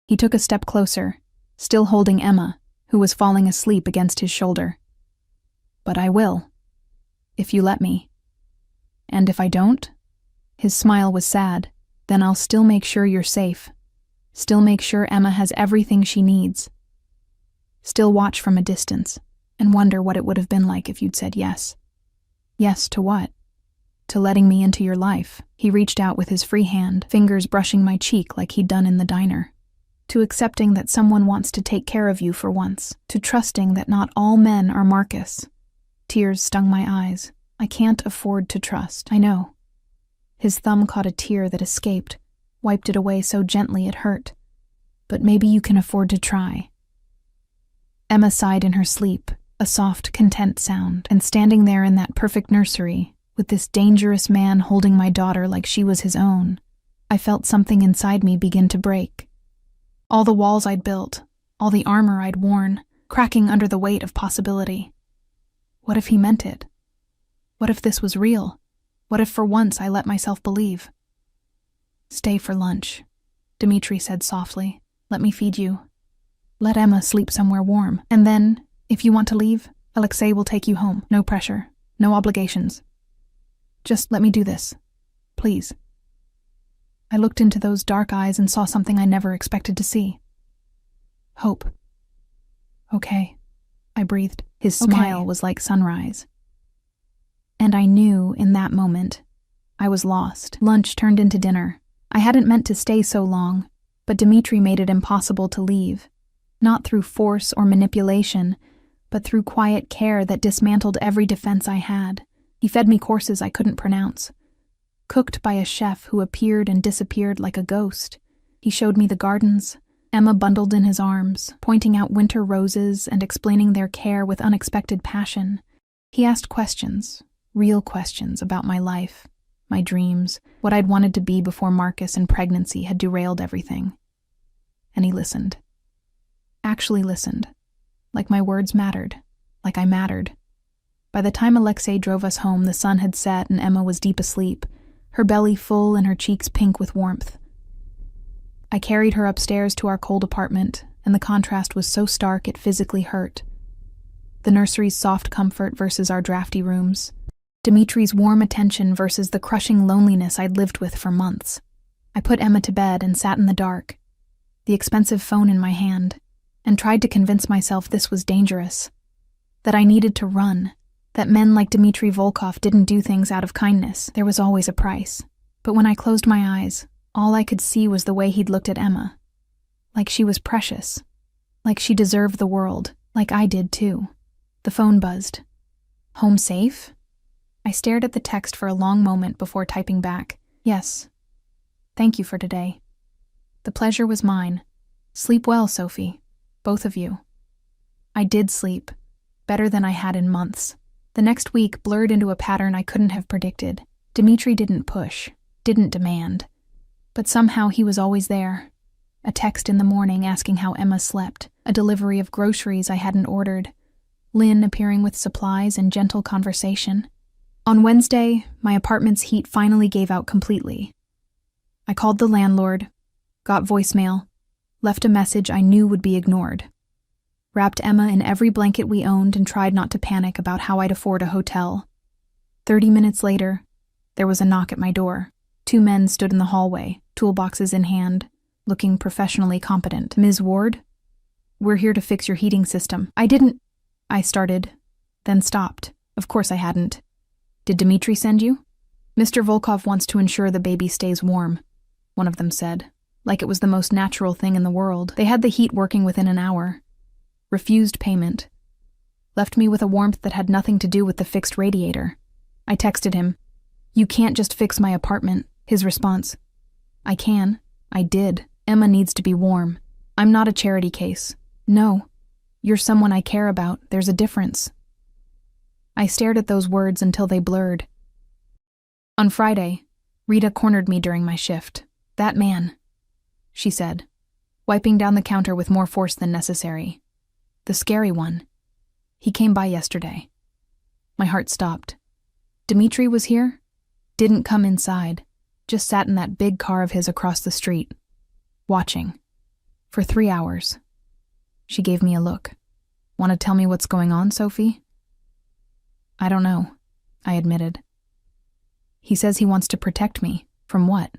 He took a step closer, still holding Emma, who was falling asleep against his shoulder. But I will. If you let me. And if I don't? His smile was sad. Then I'll still make sure you're safe. Still make sure Emma has everything she needs. Still watch from a distance and wonder what it would have been like if you'd said yes. Yes to what? To letting me into your life. He reached out with his free hand, fingers brushing my cheek like he'd done in the diner. To accepting that someone wants to take care of you for once. To trusting that not all men are Marcus. Tears stung my eyes. I can't afford to trust. I know. His thumb caught a tear that escaped, wiped it away so gently it hurt. But maybe you can afford to try. Emma sighed in her sleep, a soft, content sound, and standing there in that perfect nursery, with this dangerous man holding my daughter like she was his own, I felt something inside me begin to break. All the walls I'd built, all the armor I'd worn, cracking under the weight of possibility. What if he meant it? What if this was real? What if for once I let myself believe? Stay for lunch, Dmitri said softly. Let me feed you. Let Emma sleep somewhere warm. And then, if you want to leave, Alexei will take you home. No pressure, no obligations. Just let me do this. Please. I looked into those dark eyes and saw something I never expected to see. Hope. Okay, I breathed. His smile was like sunrise. And I knew, in that moment, I was lost. Lunch turned into dinner. I hadn't meant to stay so long, but Dmitri made it impossible to leave. Not through force or manipulation, but through quiet care that dismantled every defense I had. He fed me courses I couldn't pronounce, cooked by a chef who appeared and disappeared like a ghost. He showed me the gardens, Emma bundled in his arms, pointing out winter roses and explaining their care with unexpected passion. He asked questions, real questions about my life, my dreams, what I'd wanted to be before Marcus and pregnancy had derailed everything. And he listened. Actually listened. Like my words mattered. Like I mattered. By the time Alexei drove us home, the sun had set and Emma was deep asleep, her belly full and her cheeks pink with warmth. I carried her upstairs to our cold apartment, and the contrast was so stark it physically hurt. The nursery's soft comfort versus our drafty rooms. Dimitri's warm attention versus the crushing loneliness I'd lived with for months. I put Emma to bed and sat in the dark, the expensive phone in my hand, and tried to convince myself this was dangerous, that I needed to run, that men like Dmitri Volkov didn't do things out of kindness. There was always a price. But when I closed my eyes, all I could see was the way he'd looked at Emma. Like she was precious. Like she deserved the world. Like I did too. The phone buzzed. Home safe? I stared at the text for a long moment before typing back. Yes. Thank you for today. The pleasure was mine. Sleep well, Sophie. Both of you. I did sleep, better than I had in months. The next week blurred into a pattern I couldn't have predicted. Dimitri didn't push, didn't demand. But somehow he was always there. A text in the morning asking how Emma slept, a delivery of groceries I hadn't ordered, Lynn appearing with supplies and gentle conversation. On Wednesday, my apartment's heat finally gave out completely. I called the landlord, got voicemail, left a message I knew would be ignored. Wrapped Emma in every blanket we owned and tried not to panic about how I'd afford a hotel. 30 minutes later, there was a knock at my door. 2 men stood in the hallway, toolboxes in hand, looking professionally competent. "Ms. Ward, we're here to fix your heating system." I started, then stopped. Of course I hadn't. "Did Dimitri send you?" "Mr. Volkov wants to ensure the baby stays warm," one of them said, like it was the most natural thing in the world. They had the heat working within an hour. Refused payment. Left me with a warmth that had nothing to do with the fixed radiator. I texted him, "You can't just fix my apartment." His response, "I can. I did. Emma needs to be warm. I'm not a charity case. No. You're someone I care about. There's a difference." I stared at those words until they blurred. On Friday, Rita cornered me during my shift. "That man," she said, wiping down the counter with more force than necessary. "The scary one. He came by yesterday." My heart stopped. Dimitri was here? Didn't come inside. Just sat in that big car of his across the street. Watching. For 3 hours. She gave me a look. "Want to tell me what's going on, Sophie?" "I don't know," I admitted. "He says he wants to protect me. From what?"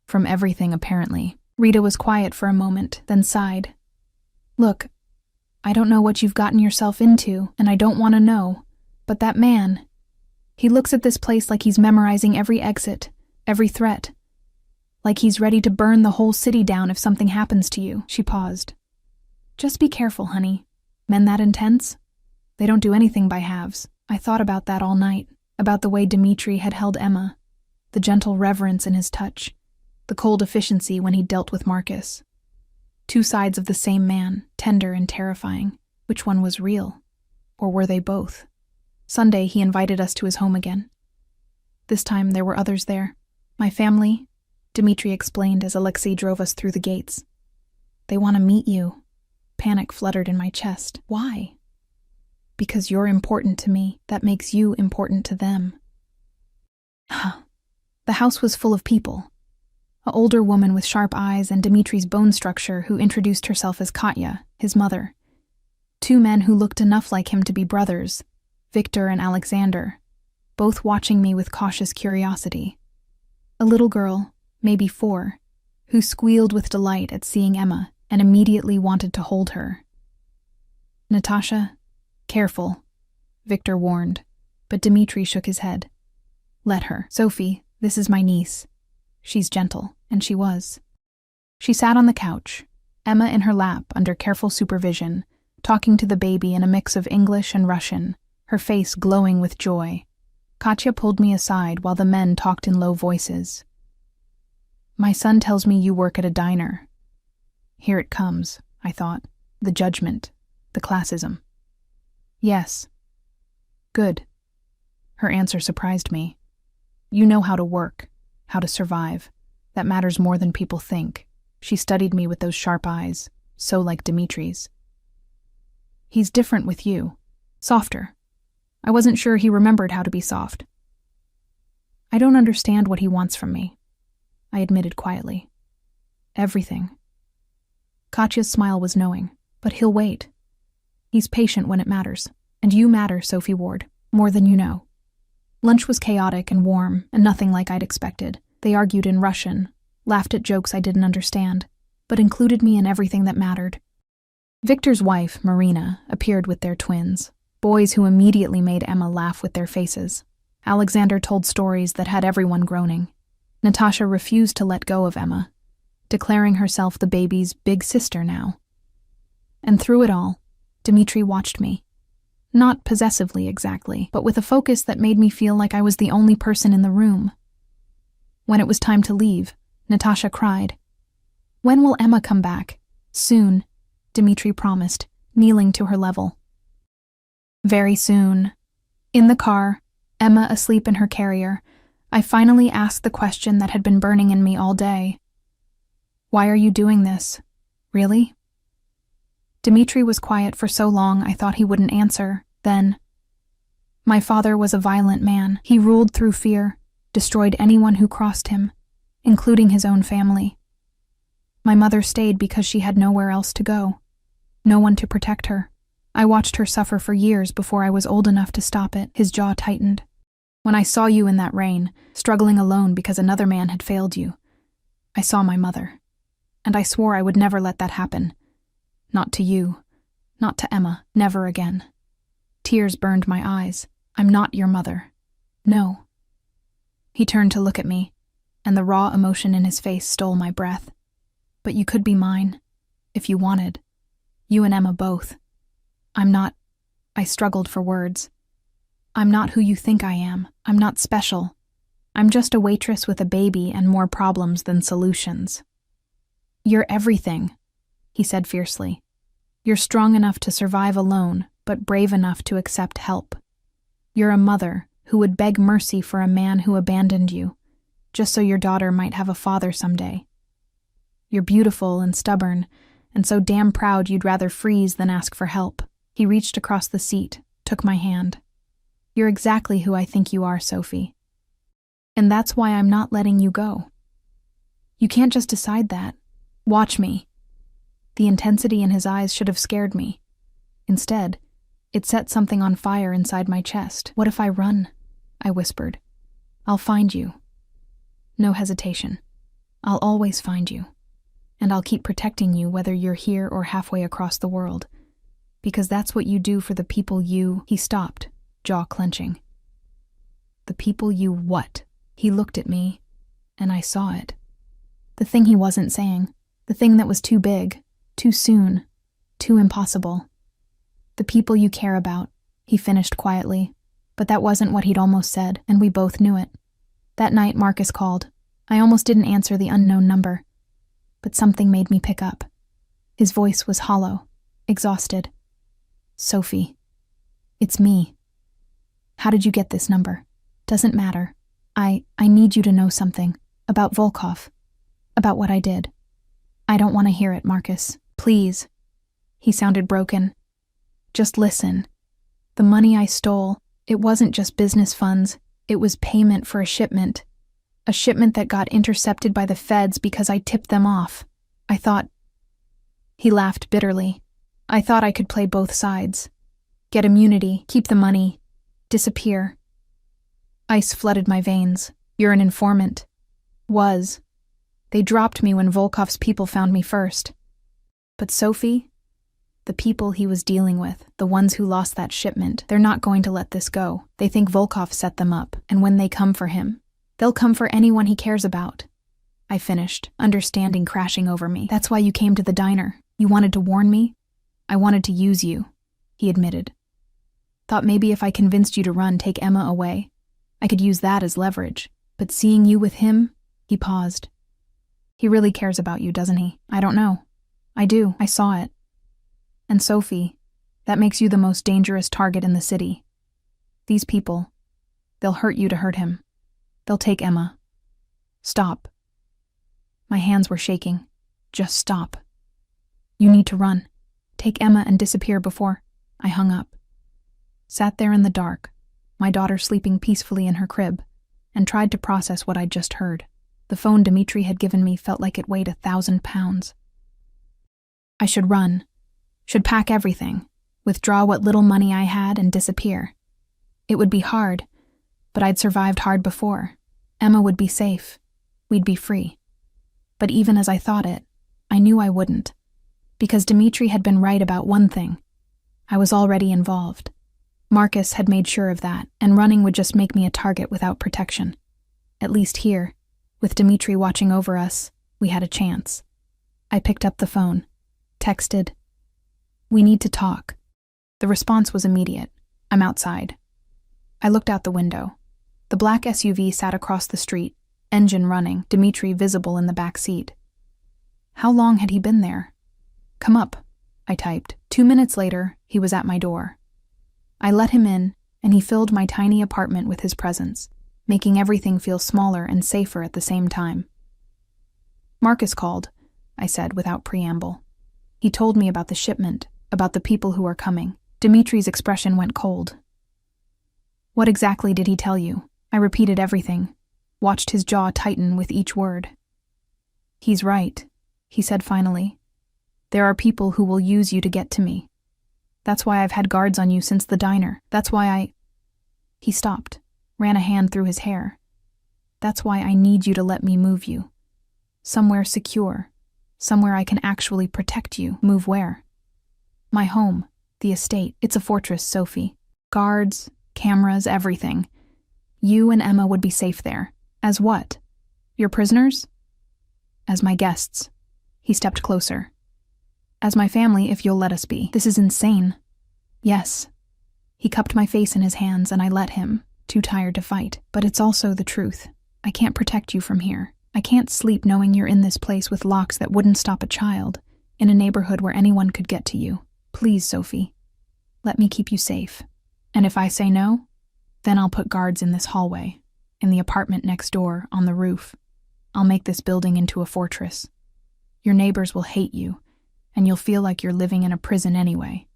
"From everything, apparently." Rita was quiet for a moment, then sighed. "Look, I don't know what you've gotten yourself into, and I don't want to know, but that man, he looks at this place like he's memorizing every exit, every threat. Like he's ready to burn the whole city down if something happens to you." She paused. "Just be careful, honey. Men that intense? They don't do anything by halves." I thought about that all night, about the way Dimitri had held Emma, the gentle reverence in his touch, the cold efficiency when he dealt with Marcus. 2 sides of the same man, tender and terrifying. Which one was real? Or were they both? Sunday, he invited us to his home again. This time, there were others there. "My family," Dimitri explained as Alexei drove us through the gates. "They want to meet you." Panic fluttered in my chest. "Why?" "Because you're important to me. That makes you important to them." The house was full of people. An older woman with sharp eyes and Dimitri's bone structure who introduced herself as Katya, his mother. 2 men who looked enough like him to be brothers, Victor and Alexander, both watching me with cautious curiosity. A little girl, maybe 4, who squealed with delight at seeing Emma and immediately wanted to hold her. "Natasha, careful," Victor warned, but Dimitri shook his head. "Let her. Sophie, this is my niece. She's gentle," and she was. She sat on the couch, Emma in her lap under careful supervision, talking to the baby in a mix of English and Russian, her face glowing with joy. Katya pulled me aside while the men talked in low voices. "My son tells me you work at a diner." Here it comes, I thought. The judgment, the classism. "Yes." "Good." Her answer surprised me. "You know how to work, how to survive. That matters more than people think." She studied me with those sharp eyes, so like Dimitri's. "He's different with you. Softer. I wasn't sure he remembered how to be soft." "I don't understand what he wants from me," I admitted quietly. "Everything." Katya's smile was knowing, but he'll wait. He's patient when it matters, and you matter, Sophie Ward, more than you know. Lunch was chaotic and warm, and nothing like I'd expected. They argued in Russian, laughed at jokes I didn't understand, but included me in everything that mattered. Victor's wife, Marina, appeared with their twins, boys who immediately made Emma laugh with their faces. Alexander told stories that had everyone groaning. Natasha refused to let go of Emma, declaring herself the baby's big sister now. And through it all, Dimitri watched me. Not possessively exactly, but with a focus that made me feel like I was the only person in the room. When it was time to leave, Natasha cried, "When will Emma come back?" "Soon," Dimitri promised, kneeling to her level. Very soon, in the car, Emma asleep in her carrier, I finally asked the question that had been burning in me all day. Why are you doing this? Really? Dimitri was quiet for so long I thought he wouldn't answer. Then, my father was a violent man. He ruled through fear, destroyed anyone who crossed him, including his own family. My mother stayed because she had nowhere else to go, no one to protect her. I watched her suffer for years before I was old enough to stop it. His jaw tightened. When I saw you in that rain, struggling alone because another man had failed you, I saw my mother, and I swore I would never let that happen. Not to you, not to Emma, never again. Tears burned my eyes. I'm not your mother. No. He turned to look at me, and the raw emotion in his face stole my breath. But you could be mine, if you wanted. You and Emma both. I'm not... I struggled for words. I'm not who you think I am. I'm not special. I'm just a waitress with a baby and more problems than solutions. You're everything, he said fiercely. You're strong enough to survive alone, but brave enough to accept help. You're a mother who would beg mercy for a man who abandoned you, just so your daughter might have a father someday. You're beautiful and stubborn, and so damn proud you'd rather freeze than ask for help. He reached across the seat, took my hand. You're exactly who I think you are, Sophie. And that's why I'm not letting you go. You can't just decide that. Watch me. The intensity in his eyes should have scared me. Instead, it set something on fire inside my chest. What if I run? I whispered. I'll find you. No hesitation. I'll always find you. And I'll keep protecting you whether you're here or halfway across the world. Because that's what you do for the people you... He stopped, jaw clenching. The people you what? He looked at me, and I saw it. The thing he wasn't saying. The thing that was too big, too soon, too impossible. The people you care about, he finished quietly, but that wasn't what he'd almost said, and we both knew it. That night Marcus called. I almost didn't answer the unknown number, but something made me pick up. His voice was hollow, exhausted. Sophie, it's me. How did you get this number? Doesn't matter. I need you to know something about Volkov, about what I did. I don't want to hear it, Marcus. Please. He sounded broken. Just listen. The money I stole, it wasn't just business funds. It was payment for a shipment that got intercepted by the feds because I tipped them off. I thought... He laughed bitterly. I thought I could play both sides. Get immunity, keep the money, disappear. Ice flooded my veins. You're an informant. Was. They dropped me when Volkov's people found me first. But Sophie, the people he was dealing with, the ones who lost that shipment, they're not going to let this go. They think Volkov set them up, and when they come for him, they'll come for anyone he cares about. I finished, understanding crashing over me. That's why you came to the diner. You wanted to warn me? I wanted to use you, he admitted. Thought maybe if I convinced you to run, take Emma away, I could use that as leverage. But seeing you with him, he paused. He really cares about you, doesn't he? I don't know. I do. I saw it. And Sophie, that makes you the most dangerous target in the city. These people, they'll hurt you to hurt him. They'll take Emma. Stop. My hands were shaking. Just stop. You need to run. Take Emma and disappear before... I hung up. Sat there in the dark, my daughter sleeping peacefully in her crib, and tried to process what I'd just heard. The phone Dimitri had given me felt like it weighed 1,000 pounds. I should run. Should pack everything, withdraw what little money I had, and disappear. It would be hard, but I'd survived hard before. Emma would be safe. We'd be free. But even as I thought it, I knew I wouldn't. Because Dimitri had been right about one thing. I was already involved. Marcus had made sure of that, and running would just make me a target without protection. At least here, with Dimitri watching over us, we had a chance. I picked up the phone, texted, "We need to talk." The response was immediate. "I'm outside." I looked out the window. The black SUV sat across the street, engine running, Dimitri visible in the back seat. How long had he been there? "Come up," I typed. 2 minutes later, he was at my door. I let him in, and he filled my tiny apartment with his presence, making everything feel smaller and safer at the same time. "Marcus called," I said without preamble. "He told me about the shipment, about the people who are coming." Dimitri's expression went cold. "What exactly did he tell you?" I repeated everything, watched his jaw tighten with each word. "He's right," he said finally. "There are people who will use you to get to me. That's why I've had guards on you since the diner. That's why I—" He stopped, ran a hand through his hair. "That's why I need you to let me move you. Somewhere secure. Somewhere I can actually protect you." "Move where?" "My home. The estate. It's a fortress, Sophie. Guards, cameras, everything. You and Emma would be safe there. As what? Your prisoners?" "As my guests." He stepped closer. "As my family, if you'll let us be." "This is insane." "Yes." He cupped my face in his hands and I let him, too tired to fight. "But it's also the truth. I can't protect you from here. I can't sleep knowing you're in this place with locks that wouldn't stop a child, in a neighborhood where anyone could get to you. Please, Sophie, let me keep you safe. And if I say no, then I'll put guards in this hallway, in the apartment next door, on the roof. I'll make this building into a fortress. Your neighbors will hate you, and you'll feel like you're living in a prison anyway.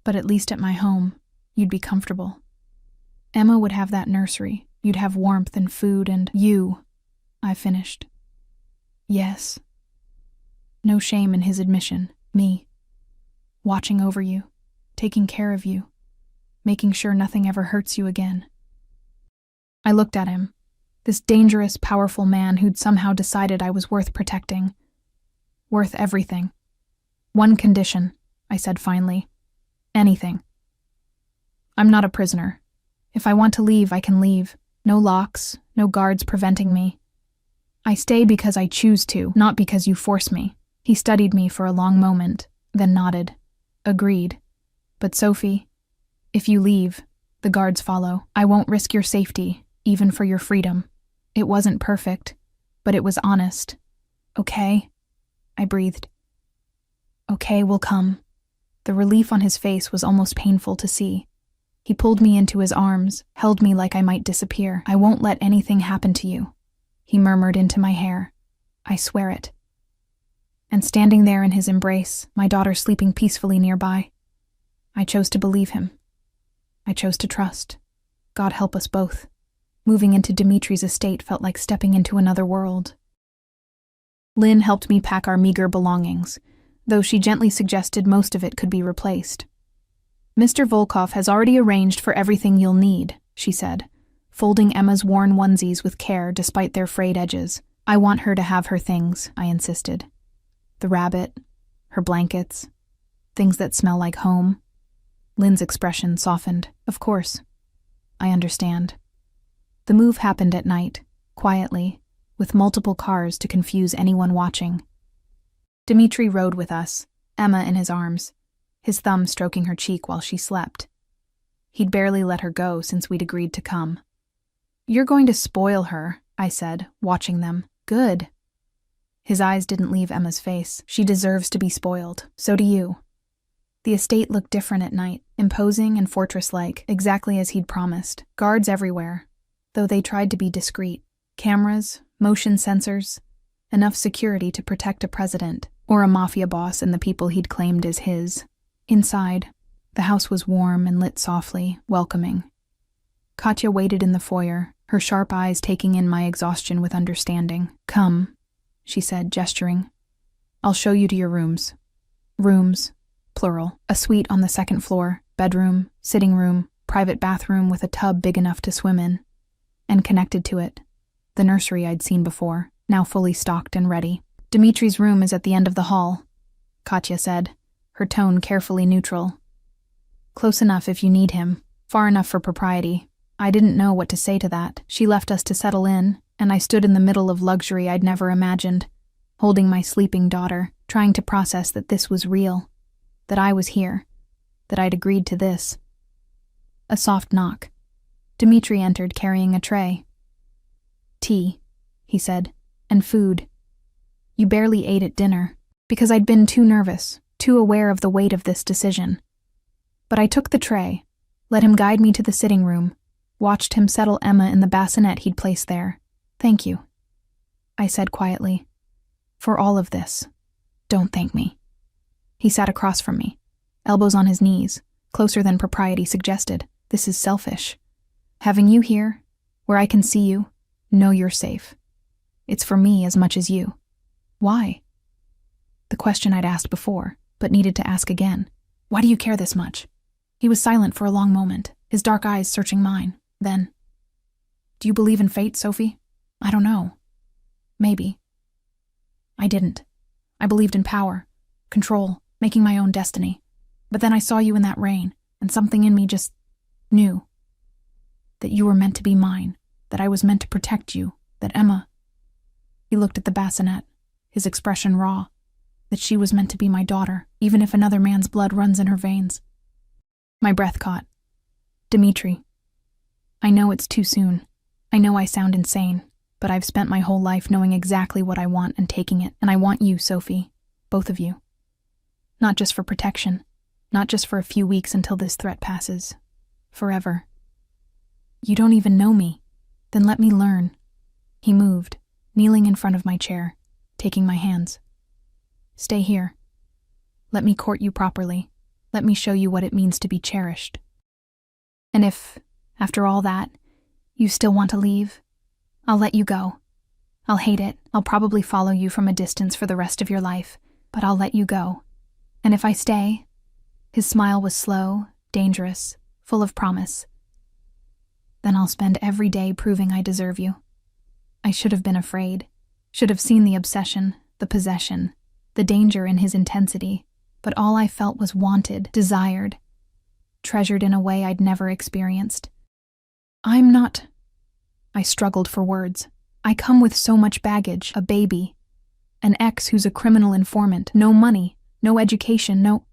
But at least at my home, you'd be comfortable. Emma would have that nursery. You'd have warmth and food and you," I finished. "Yes." No shame in his admission. Me. Watching over you, taking care of you, making sure nothing ever hurts you again. I looked at him, this dangerous, powerful man who'd somehow decided I was worth protecting. Worth everything. "One condition," I said finally. "Anything. I'm not a prisoner. If I want to leave, I can leave. No locks, no guards preventing me. I stay because I choose to, not because you force me." He studied me for a long moment, then nodded. "Agreed. But Sophie, if you leave, the guards follow. I won't risk your safety, even for your freedom. It wasn't perfect, but it was honest. Okay?" I breathed. "Okay, we'll come." The relief on his face was almost painful to see. He pulled me into his arms, held me like I might disappear. "I won't let anything happen to you," he murmured into my hair. "I swear it." And standing there in his embrace, my daughter sleeping peacefully nearby, I chose to believe him. I chose to trust. God help us both. Moving into Dimitri's estate felt like stepping into another world. Lynn helped me pack our meager belongings, though she gently suggested most of it could be replaced. "Mr. Volkov has already arranged for everything you'll need," she said, folding Emma's worn onesies with care despite their frayed edges. "I want her to have her things," I insisted. "The rabbit, her blankets, things that smell like home." Lynn's expression softened. "Of course. I understand." The move happened at night, quietly, with multiple cars to confuse anyone watching. Dimitri rode with us, Emma in his arms, his thumb stroking her cheek while she slept. He'd barely let her go since we'd agreed to come. "You're going to spoil her," I said, watching them. "Good." His eyes didn't leave Emma's face. "She deserves to be spoiled. So do you." The estate looked different at night, imposing and fortress-like, exactly as he'd promised. Guards everywhere, though they tried to be discreet. Cameras, motion sensors, enough security to protect a president, or a mafia boss and the people he'd claimed as his. Inside, the house was warm and lit softly, welcoming. Katya waited in the foyer, her sharp eyes taking in my exhaustion with understanding. "Come," she said, gesturing. "I'll show you to your rooms." Rooms, plural. A suite on the second floor, bedroom, sitting room, private bathroom with a tub big enough to swim in. And connected to it, the nursery I'd seen before, now fully stocked and ready. "Dimitri's room is at the end of the hall," Katya said, her tone carefully neutral. "Close enough if you need him, far enough for propriety." I didn't know what to say to that. She left us to settle in, and I stood in the middle of luxury I'd never imagined, holding my sleeping daughter, trying to process that this was real, that I was here, that I'd agreed to this. A soft knock. Dimitri entered carrying a tray. "Tea," he said, "and food. You barely ate at dinner." Because I'd been too nervous, too aware of the weight of this decision. But I took the tray, let him guide me to the sitting room, watched him settle Emma in the bassinet he'd placed there. "Thank you," I said quietly. "For all of this. Don't thank me." He sat across from me, elbows on his knees, closer than propriety suggested. "This is selfish. Having you here, where I can see you, know you're safe. It's for me as much as you." "Why?" The question I'd asked before, but needed to ask again. "Why do you care this much?" He was silent for a long moment, his dark eyes searching mine. Then, "Do you believe in fate, Sophie?" "I don't know. Maybe." I didn't. I believed in power, control, making my own destiny. But then I saw you in that rain, and something in me just knew that you were meant to be mine, that I was meant to protect you, that Emma— He looked at the bassinet, his expression raw, that she was meant to be my daughter, even if another man's blood runs in her veins. My breath caught. "Dimitri, I know it's too soon. I know I sound insane, but I've spent my whole life knowing exactly what I want and taking it, and I want you, Sophie, both of you. Not just for protection, not just for a few weeks until this threat passes. Forever. You don't even know me. Then let me learn." He moved, kneeling in front of my chair, taking my hands. "Stay here. Let me court you properly. Let me show you what it means to be cherished. And if, after all that, you still want to leave, I'll let you go. I'll hate it. I'll probably follow you from a distance for the rest of your life, but I'll let you go. And if I stay—" His smile was slow, dangerous, full of promise. "Then I'll spend every day proving I deserve you." I should have been afraid, should have seen the obsession, the possession, the danger in his intensity, but all I felt was wanted, desired, treasured in a way I'd never experienced. "I'm not—" I struggled for words. "I come with so much baggage, a baby, an ex who's a criminal informant, no money, no education, no—"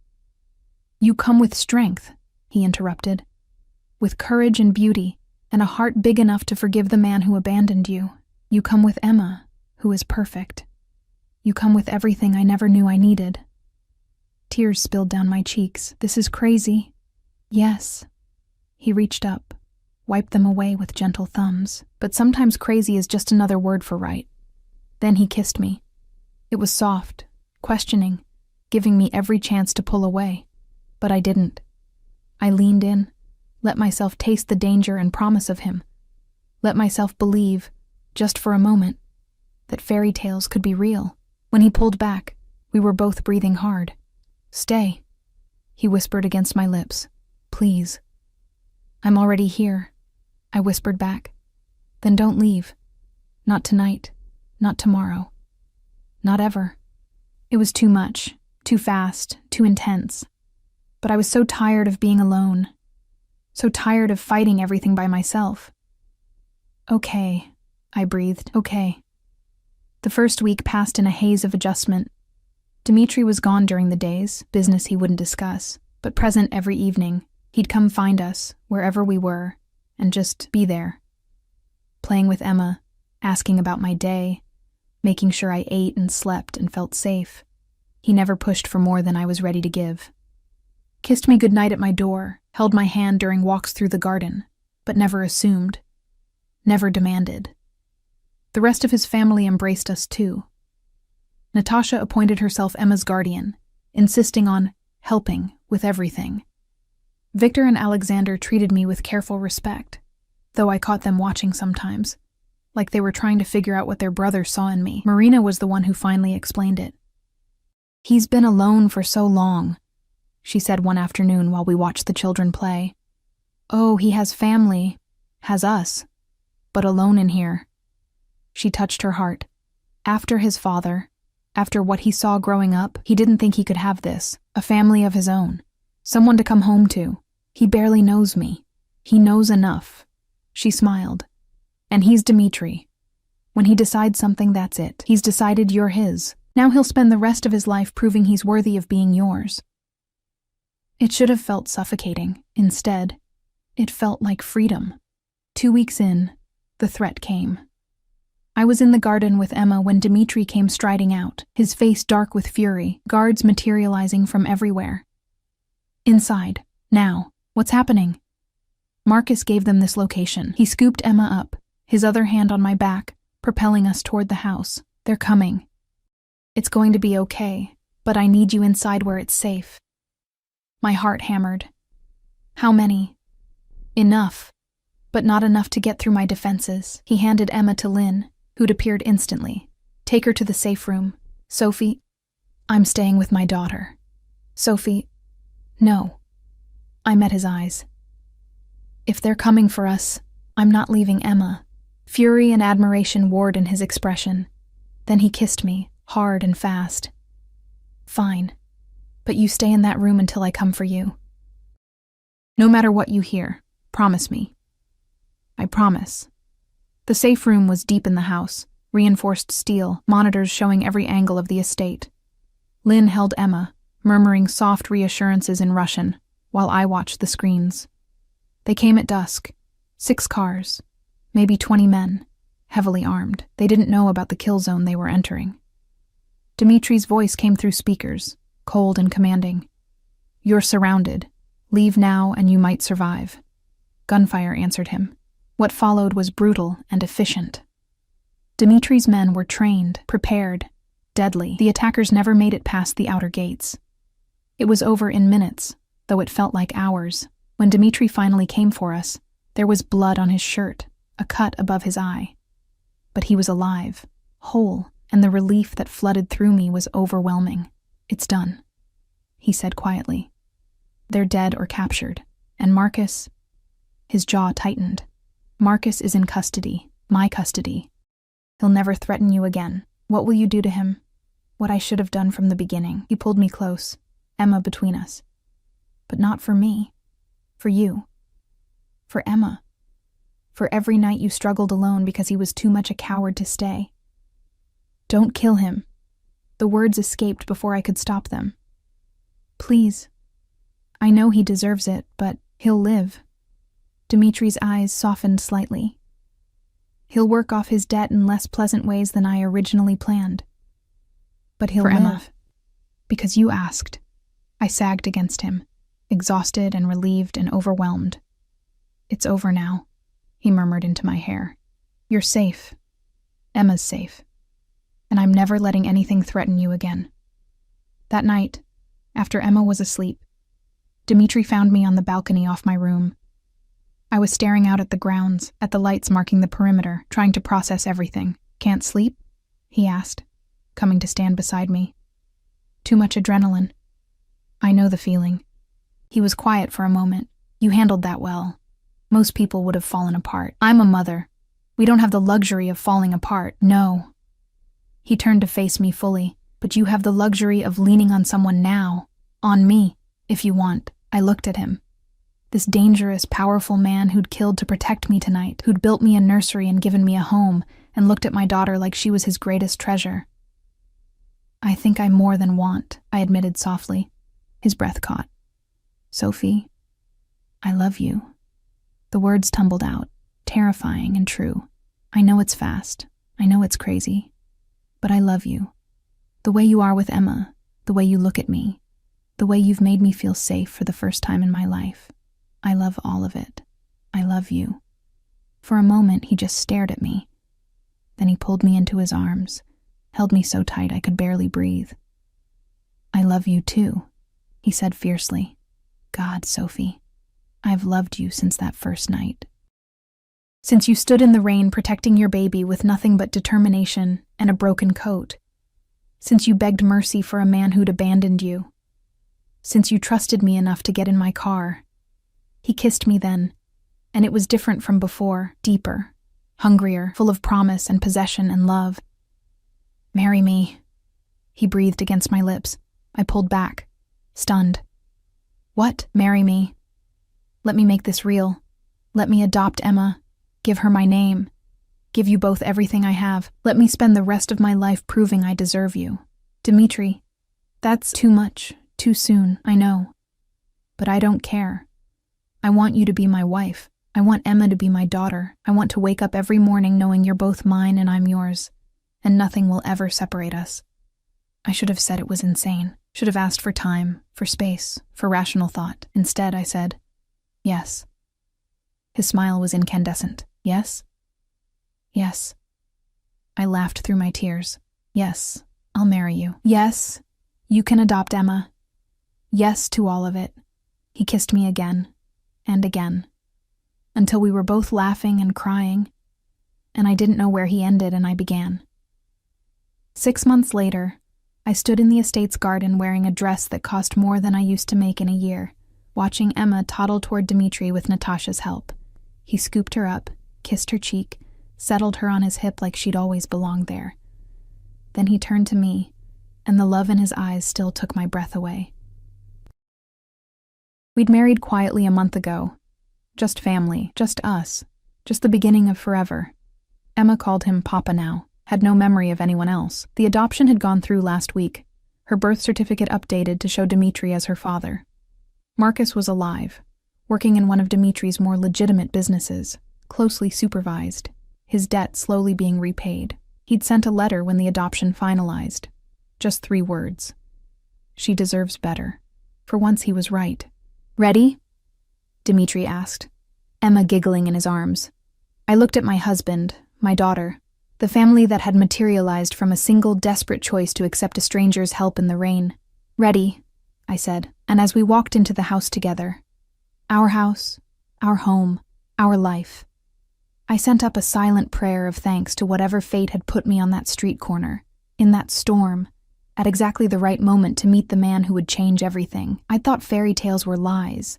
"You come with strength," he interrupted, "with courage and beauty, and a heart big enough to forgive the man who abandoned you. You come with Emma, who is perfect. You come with everything I never knew I needed." Tears spilled down my cheeks. "This is crazy." "Yes." He reached up, wiped them away with gentle thumbs, but sometimes crazy is just another word for right. Then he kissed me. It was soft, questioning, giving me every chance to pull away. But I didn't. I leaned in, let myself taste the danger and promise of him. Let myself believe, just for a moment, that fairy tales could be real. When he pulled back, we were both breathing hard. "Stay," he whispered against my lips. "Please." "I'm already here," I whispered back. "Then don't leave. Not tonight, not tomorrow, not ever." It was too much, too fast, too intense. But I was so tired of being alone, so tired of fighting everything by myself. "Okay," I breathed, "okay." The first week passed in a haze of adjustment. Dimitri was gone during the days, business he wouldn't discuss, but present every evening. He'd come find us, wherever we were, and just be there. Playing with Emma, asking about my day, making sure I ate and slept and felt safe. He never pushed for more than I was ready to give. Kissed me goodnight at my door, held my hand during walks through the garden, but never assumed, never demanded. The rest of his family embraced us too. Natasha appointed herself Emma's guardian, insisting on helping with everything. Victor and Alexander treated me with careful respect, though I caught them watching sometimes, like they were trying to figure out what their brother saw in me. Marina was the one who finally explained it. "He's been alone for so long," she said one afternoon while we watched the children play. "Oh, he has family, has us, but alone in here." She touched her heart. After his father, after what he saw growing up, he didn't think he could have this, a family of his own, someone to come home to. "He barely knows me. He knows enough." She smiled. "And he's Dimitri. When he decides something, that's it. He's decided you're his. Now he'll spend the rest of his life proving he's worthy of being yours." It should have felt suffocating. Instead, it felt like freedom. 2 weeks in, the threat came. I was in the garden with Emma when Dmitri came striding out, his face dark with fury, guards materializing from everywhere. Inside. Now. What's happening? Marcus gave them this location. He scooped Emma up, his other hand on my back, propelling us toward the house. They're coming. It's going to be okay, but I need you inside where it's safe. My heart hammered. How many? Enough, but not enough to get through my defenses. He handed Emma to Lynn, who'd appeared instantly. Take her to the safe room. Sophie, I'm staying with my daughter. Sophie, no. I met his eyes. If they're coming for us, I'm not leaving Emma. Fury and admiration warred in his expression. Then he kissed me, hard and fast. Fine, but you stay in that room until I come for you. No matter what you hear, promise me. I promise. The safe room was deep in the house, reinforced steel, monitors showing every angle of the estate. Lynn held Emma, murmuring soft reassurances in Russian, while I watched the screens. They came at dusk. 6 cars, maybe 20 men, heavily armed. They didn't know about the kill zone they were entering. Dmitri's voice came through speakers, cold and commanding. You're surrounded. Leave now and you might survive. Gunfire answered him. What followed was brutal and efficient. Dmitri's men were trained, prepared, deadly. The attackers never made it past the outer gates. It was over in minutes, though it felt like hours. When Dmitri finally came for us, there was blood on his shirt, a cut above his eye. But he was alive, whole, and the relief that flooded through me was overwhelming. It's done, he said quietly. They're dead or captured. And Marcus? His jaw tightened. Marcus is in custody, my custody. He'll never threaten you again. What will you do to him? What I should have done from the beginning. He pulled me close, Emma between us. But not for me. For you. For Emma. For every night you struggled alone because he was too much a coward to stay. Don't kill him. The words escaped before I could stop them. Please. I know he deserves it, but he'll live. Dmitri's eyes softened slightly. He'll work off his debt in less pleasant ways than I originally planned. But he'll live. Emma. Because you asked. I sagged against him, exhausted and relieved and overwhelmed. It's over now, he murmured into my hair. You're safe. Emma's safe. And I'm never letting anything threaten you again. That night, after Emma was asleep, Dmitri found me on the balcony off my room. I was staring out at the grounds, at the lights marking the perimeter, trying to process everything. Can't sleep? He asked, coming to stand beside me. Too much adrenaline. I know the feeling. He was quiet for a moment. You handled that well. Most people would have fallen apart. I'm a mother. We don't have the luxury of falling apart. No. He turned to face me fully. But you have the luxury of leaning on someone now. On me, if you want. I looked at him. This dangerous, powerful man who'd killed to protect me tonight, who'd built me a nursery and given me a home, and looked at my daughter like she was his greatest treasure. I think I more than want, I admitted softly. His breath caught. Sophie, I love you. The words tumbled out, terrifying and true. I know it's fast. I know it's crazy. But I love you. The way you are with Emma, the way you look at me, the way you've made me feel safe for the first time in my life. I love all of it. I love you. For a moment, he just stared at me. Then he pulled me into his arms, held me so tight I could barely breathe. I love you too, he said fiercely. God, Sophie, I've loved you since that first night. Since you stood in the rain protecting your baby with nothing but determination and a broken coat. Since you begged mercy for a man who'd abandoned you. Since you trusted me enough to get in my car. He kissed me then, and it was different from before, deeper, hungrier, full of promise and possession and love. Marry me, he breathed against my lips. I pulled back, stunned. What? Marry me. Let me make this real. Let me adopt Emma, give her my name, give you both everything I have. Let me spend the rest of my life proving I deserve you. Dmitri, that's too much, too soon, I know. But I don't care. I want you to be my wife. I want Emma to be my daughter. I want to wake up every morning knowing you're both mine and I'm yours, and nothing will ever separate us. I should have said it was insane. Should have asked for time, for space, for rational thought. Instead, I said, yes. His smile was incandescent. Yes? Yes. I laughed through my tears. Yes, I'll marry you. Yes, you can adopt Emma. Yes to all of it. He kissed me again, and again, until we were both laughing and crying, and I didn't know where he ended and I began. 6 months later, I stood in the estate's garden wearing a dress that cost more than I used to make in a year, watching Emma toddle toward Dmitri with Natasha's help. He scooped her up, kissed her cheek, settled her on his hip like she'd always belonged there. Then he turned to me, and the love in his eyes still took my breath away. We'd married quietly a month ago. Just family, just us, just the beginning of forever. Emma called him Papa now, had no memory of anyone else. The adoption had gone through last week, her birth certificate updated to show Dmitri as her father. Marcus was alive, working in one of Dmitri's more legitimate businesses, closely supervised, his debt slowly being repaid. He'd sent a letter when the adoption finalized. Just 3 words. She deserves better. For once he was right. Ready? Dmitri asked, Emma giggling in his arms. I looked at my husband, my daughter, the family that had materialized from a single desperate choice to accept a stranger's help in the rain. Ready, I said, and as we walked into the house together, our house, our home, our life, I sent up a silent prayer of thanks to whatever fate had put me on that street corner, in that storm, at exactly the right moment to meet the man who would change everything. I'd thought fairy tales were lies.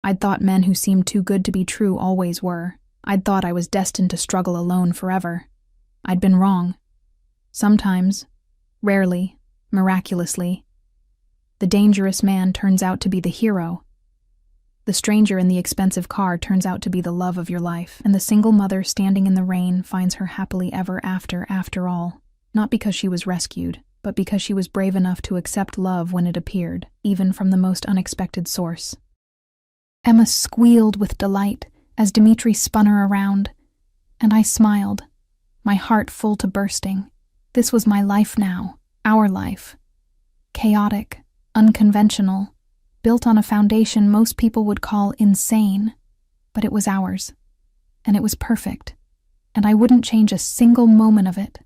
I'd thought men who seemed too good to be true always were. I'd thought I was destined to struggle alone forever. I'd been wrong. Sometimes, rarely, miraculously, the dangerous man turns out to be the hero. The stranger in the expensive car turns out to be the love of your life, and the single mother standing in the rain finds her happily ever after all. Not because she was rescued, but because she was brave enough to accept love when it appeared, even from the most unexpected source. Emma squealed with delight as Dmitri spun her around, and I smiled, my heart full to bursting. This was my life now, our life. Chaotic, unconventional, built on a foundation most people would call insane, but it was ours, and it was perfect, and I wouldn't change a single moment of it.